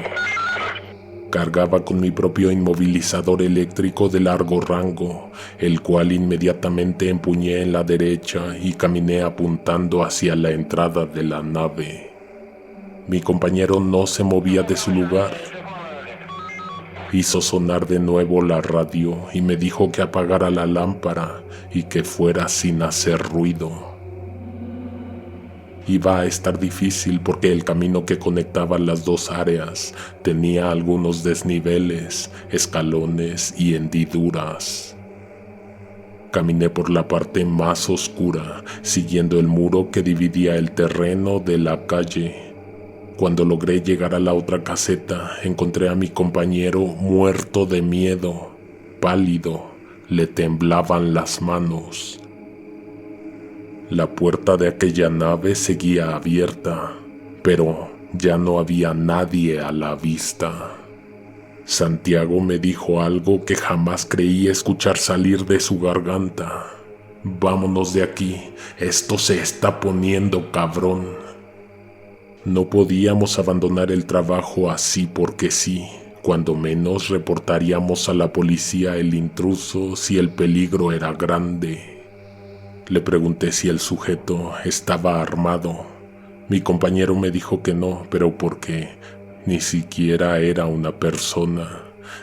Cargaba con mi propio inmovilizador eléctrico de largo rango, el cual inmediatamente empuñé en la derecha y caminé apuntando hacia la entrada de la nave. Mi compañero no se movía de su lugar. Hizo sonar de nuevo la radio y me dijo que apagara la lámpara y que fuera sin hacer ruido. Iba a estar difícil porque el camino que conectaba las dos áreas tenía algunos desniveles, escalones y hendiduras. Caminé por la parte más oscura, siguiendo el muro que dividía el terreno de la calle. Cuando logré llegar a la otra caseta, encontré a mi compañero muerto de miedo, pálido, le temblaban las manos. La puerta de aquella nave seguía abierta, pero ya no había nadie a la vista. Santiago me dijo algo que jamás creí escuchar salir de su garganta. «Vámonos de aquí, esto se está poniendo cabrón». No podíamos abandonar el trabajo así porque sí. Cuando menos reportaríamos a la policía el intruso si el peligro era grande. Le pregunté si el sujeto estaba armado. Mi compañero me dijo que no, pero porque ni siquiera era una persona.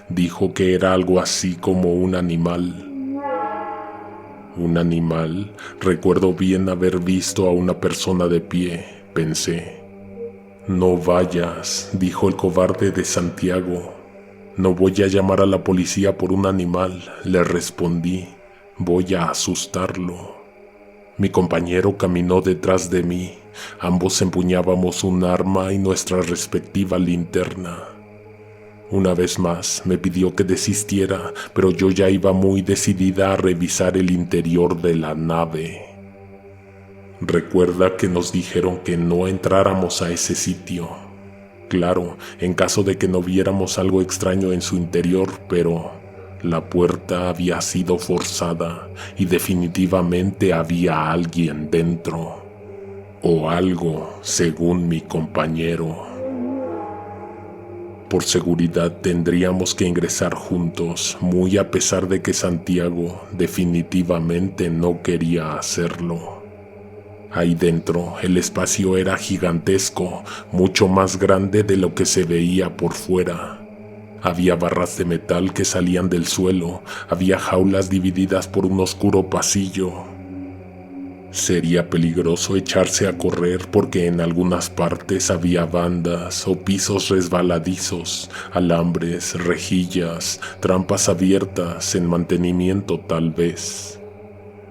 Dijo que era algo así como un animal. ¿Un animal? Recuerdo bien haber visto a una persona de pie, pensé. «No vayas», dijo el cobarde de Santiago. «No voy a llamar a la policía por un animal», le respondí. «Voy a asustarlo». Mi compañero caminó detrás de mí. Ambos empuñábamos un arma y nuestra respectiva linterna. Una vez más me pidió que desistiera, pero yo ya iba muy decidida a revisar el interior de la nave. Recuerda que nos dijeron que no entráramos a ese sitio. Claro, en caso de que no viéramos algo extraño en su interior, pero la puerta había sido forzada y definitivamente había alguien dentro. O algo, según mi compañero. Por seguridad tendríamos que ingresar juntos, muy a pesar de que Santiago definitivamente no quería hacerlo. Ahí dentro el espacio era gigantesco, mucho más grande de lo que se veía por fuera. Había barras de metal que salían del suelo, había jaulas divididas por un oscuro pasillo. Sería peligroso echarse a correr porque en algunas partes había bandas o pisos resbaladizos, alambres, rejillas, trampas abiertas en mantenimiento tal vez.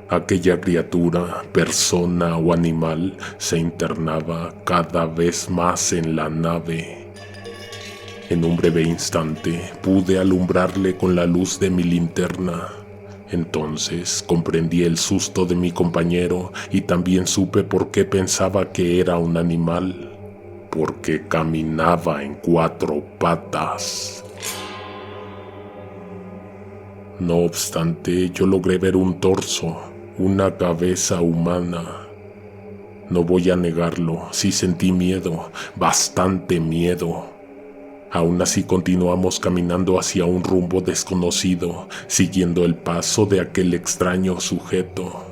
Aquella criatura, persona o animal, se internaba cada vez más en la nave. En un breve instante pude alumbrarle con la luz de mi linterna. Entonces comprendí el susto de mi compañero y también supe por qué pensaba que era un animal. Porque caminaba en 4 patas. No obstante, yo logré ver un torso, una cabeza humana. No voy a negarlo, sí sentí miedo, bastante miedo. Aún así continuamos caminando hacia un rumbo desconocido, siguiendo el paso de aquel extraño sujeto.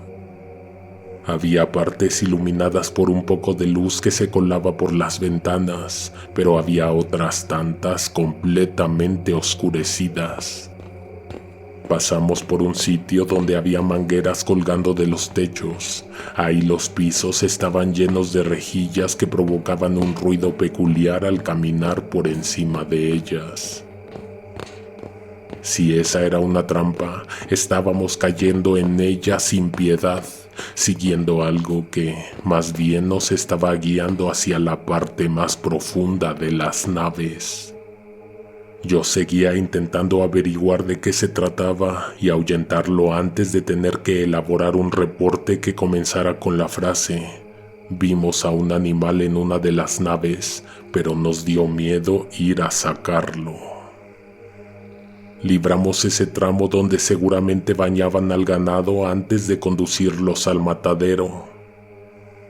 Había partes iluminadas por un poco de luz que se colaba por las ventanas, pero había otras tantas completamente oscurecidas. Pasamos por un sitio donde había mangueras colgando de los techos. Ahí los pisos estaban llenos de rejillas que provocaban un ruido peculiar al caminar por encima de ellas. Si esa era una trampa, estábamos cayendo en ella sin piedad, siguiendo algo que más bien nos estaba guiando hacia la parte más profunda de las naves. Yo seguía intentando averiguar de qué se trataba y ahuyentarlo antes de tener que elaborar un reporte que comenzara con la frase: vimos a un animal en una de las naves, pero nos dio miedo ir a sacarlo. Libramos ese tramo donde seguramente bañaban al ganado antes de conducirlos al matadero.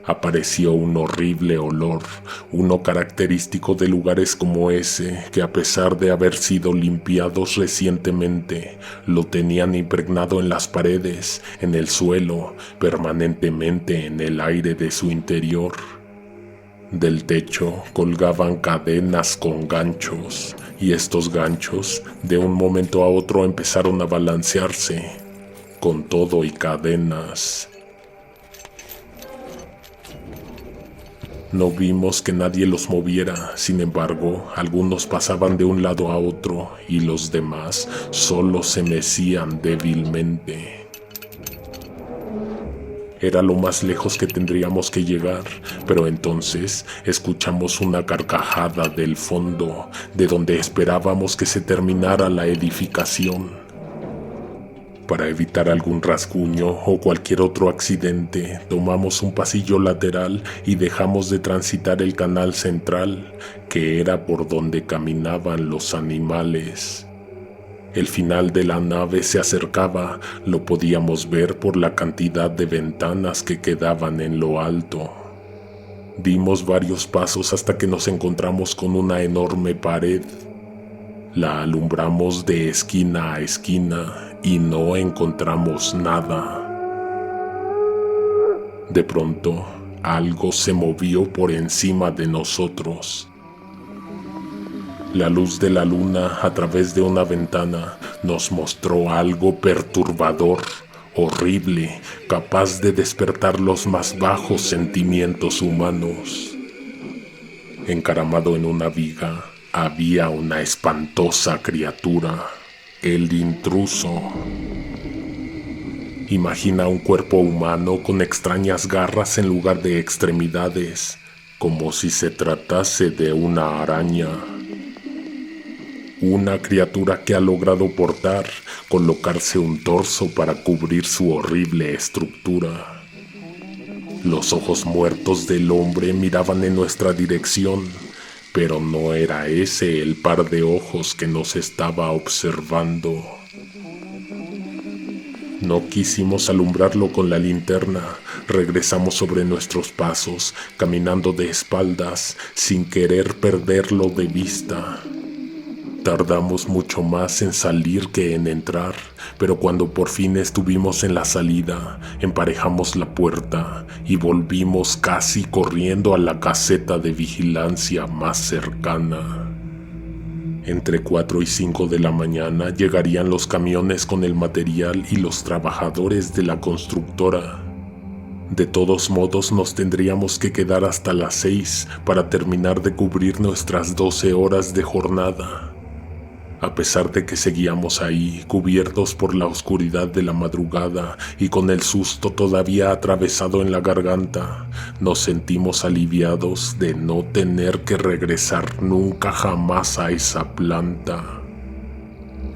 Apareció un horrible olor, uno característico de lugares como ese, que a pesar de haber sido limpiados recientemente, lo tenían impregnado en las paredes, en el suelo, permanentemente en el aire de su interior. Del techo colgaban cadenas con ganchos, y estos ganchos de un momento a otro empezaron a balancearse, con todo y cadenas. No vimos que nadie los moviera, sin embargo, algunos pasaban de un lado a otro y los demás solo se mecían débilmente. Era lo más lejos que tendríamos que llegar, pero entonces escuchamos una carcajada del fondo, de donde esperábamos que se terminara la edificación. Para evitar algún rasguño o cualquier otro accidente, tomamos un pasillo lateral y dejamos de transitar el canal central, que era por donde caminaban los animales. El final de la nave se acercaba, lo podíamos ver por la cantidad de ventanas que quedaban en lo alto. Dimos varios pasos hasta que nos encontramos con una enorme pared. La alumbramos de esquina a esquina y no encontramos nada. De pronto, algo se movió por encima de nosotros. La luz de la luna a través de una ventana nos mostró algo perturbador, horrible, capaz de despertar los más bajos sentimientos humanos. Encaramado en una viga, había una espantosa criatura, el intruso. Imagina un cuerpo humano con extrañas garras en lugar de extremidades, como si se tratase de una araña. Una criatura que ha logrado colocarse un torso para cubrir su horrible estructura. Los ojos muertos del hombre miraban en nuestra dirección, pero no era ese el par de ojos que nos estaba observando. No quisimos alumbrarlo con la linterna. Regresamos sobre nuestros pasos, caminando de espaldas, sin querer perderlo de vista. Tardamos mucho más en salir que en entrar, pero cuando por fin estuvimos en la salida, emparejamos la puerta y volvimos casi corriendo a la caseta de vigilancia más cercana. Entre 4 y 5 de la mañana llegarían los camiones con el material y los trabajadores de la constructora. De todos modos nos tendríamos que quedar hasta las 6 para terminar de cubrir nuestras 12 horas de jornada. A pesar de que seguíamos ahí, cubiertos por la oscuridad de la madrugada y con el susto todavía atravesado en la garganta, nos sentimos aliviados de no tener que regresar nunca jamás a esa planta.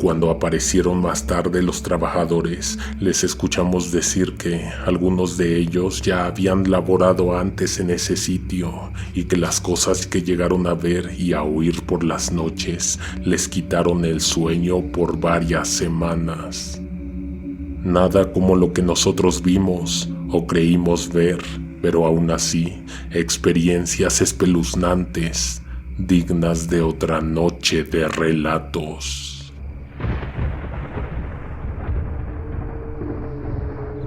Cuando aparecieron más tarde los trabajadores, les escuchamos decir que algunos de ellos ya habían laborado antes en ese sitio y que las cosas que llegaron a ver y a oír por las noches les quitaron el sueño por varias semanas. Nada como lo que nosotros vimos o creímos ver, pero aún así, experiencias espeluznantes, dignas de otra noche de relatos.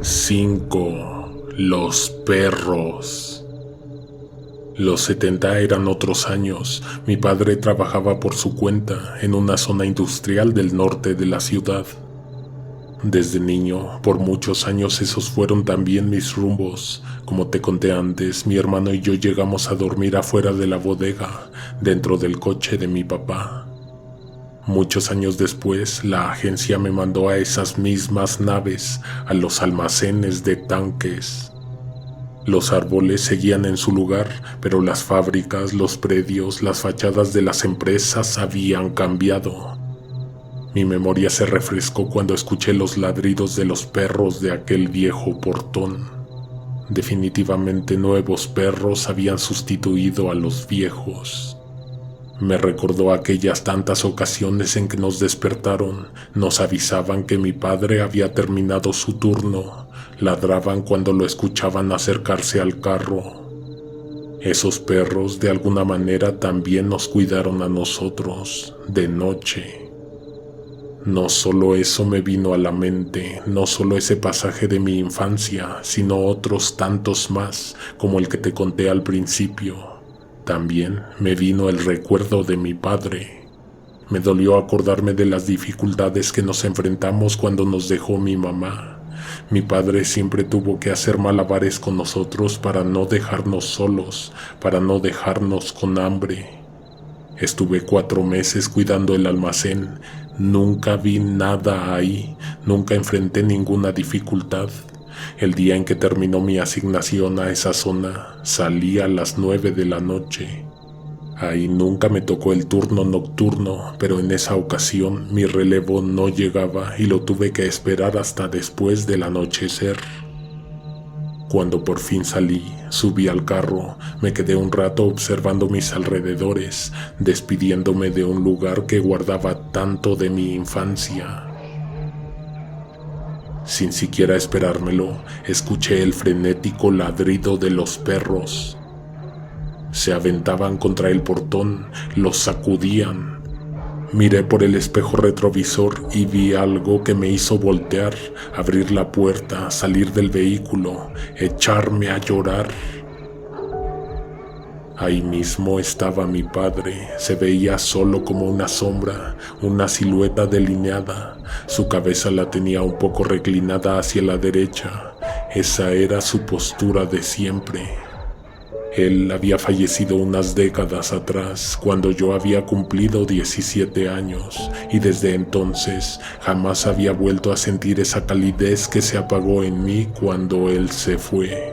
5. Los perros. Los 70 eran otros años. Mi padre trabajaba por su cuenta en una zona industrial del norte de la ciudad. Desde niño, por muchos años esos fueron también mis rumbos. Como te conté antes, mi hermano y yo llegamos a dormir afuera de la bodega, dentro del coche de mi papá. Muchos años después, la agencia me mandó a esas mismas naves, a los almacenes de tanques. Los árboles seguían en su lugar, pero las fábricas, los predios, las fachadas de las empresas habían cambiado. Mi memoria se refrescó cuando escuché los ladridos de los perros de aquel viejo portón. Definitivamente nuevos perros habían sustituido a los viejos. Me recordó aquellas tantas ocasiones en que nos despertaron, nos avisaban que mi padre había terminado su turno, ladraban cuando lo escuchaban acercarse al carro. Esos perros de alguna manera también nos cuidaron a nosotros, de noche. No solo eso me vino a la mente, no solo ese pasaje de mi infancia, sino otros tantos más, como el que te conté al principio. También me vino el recuerdo de mi padre. Me dolió acordarme de las dificultades que nos enfrentamos cuando nos dejó mi mamá. Mi padre siempre tuvo que hacer malabares con nosotros para no dejarnos solos, para no dejarnos con hambre. Estuve 4 meses cuidando el almacén. Nunca vi nada ahí, nunca enfrenté ninguna dificultad. El día en que terminó mi asignación a esa zona, salí a las 9 de la noche. Ahí nunca me tocó el turno nocturno, pero en esa ocasión mi relevo no llegaba y lo tuve que esperar hasta después del anochecer. Cuando por fin salí, subí al carro, me quedé un rato observando mis alrededores, despidiéndome de un lugar que guardaba tanto de mi infancia. Sin siquiera esperármelo, escuché el frenético ladrido de los perros. Se aventaban contra el portón, los sacudían. Miré por el espejo retrovisor y vi algo que me hizo voltear, abrir la puerta, salir del vehículo, echarme a llorar. Ahí mismo estaba mi padre, se veía solo como una sombra, una silueta delineada. Su cabeza la tenía un poco reclinada hacia la derecha. Esa era su postura de siempre. Él había fallecido unas décadas atrás, cuando yo había cumplido 17 años, y desde entonces jamás había vuelto a sentir esa calidez que se apagó en mí cuando él se fue.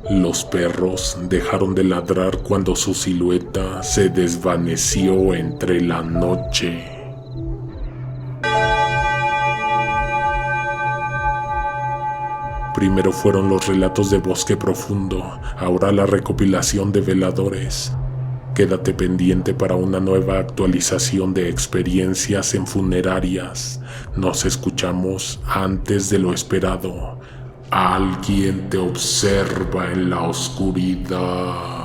Los perros dejaron de ladrar cuando su silueta se desvaneció entre la noche. Primero fueron los relatos de Bosque Profundo, ahora la recopilación de Veladores. Quédate pendiente para una nueva actualización de experiencias en funerarias. Nos escuchamos antes de lo esperado. Alguien te observa en la oscuridad.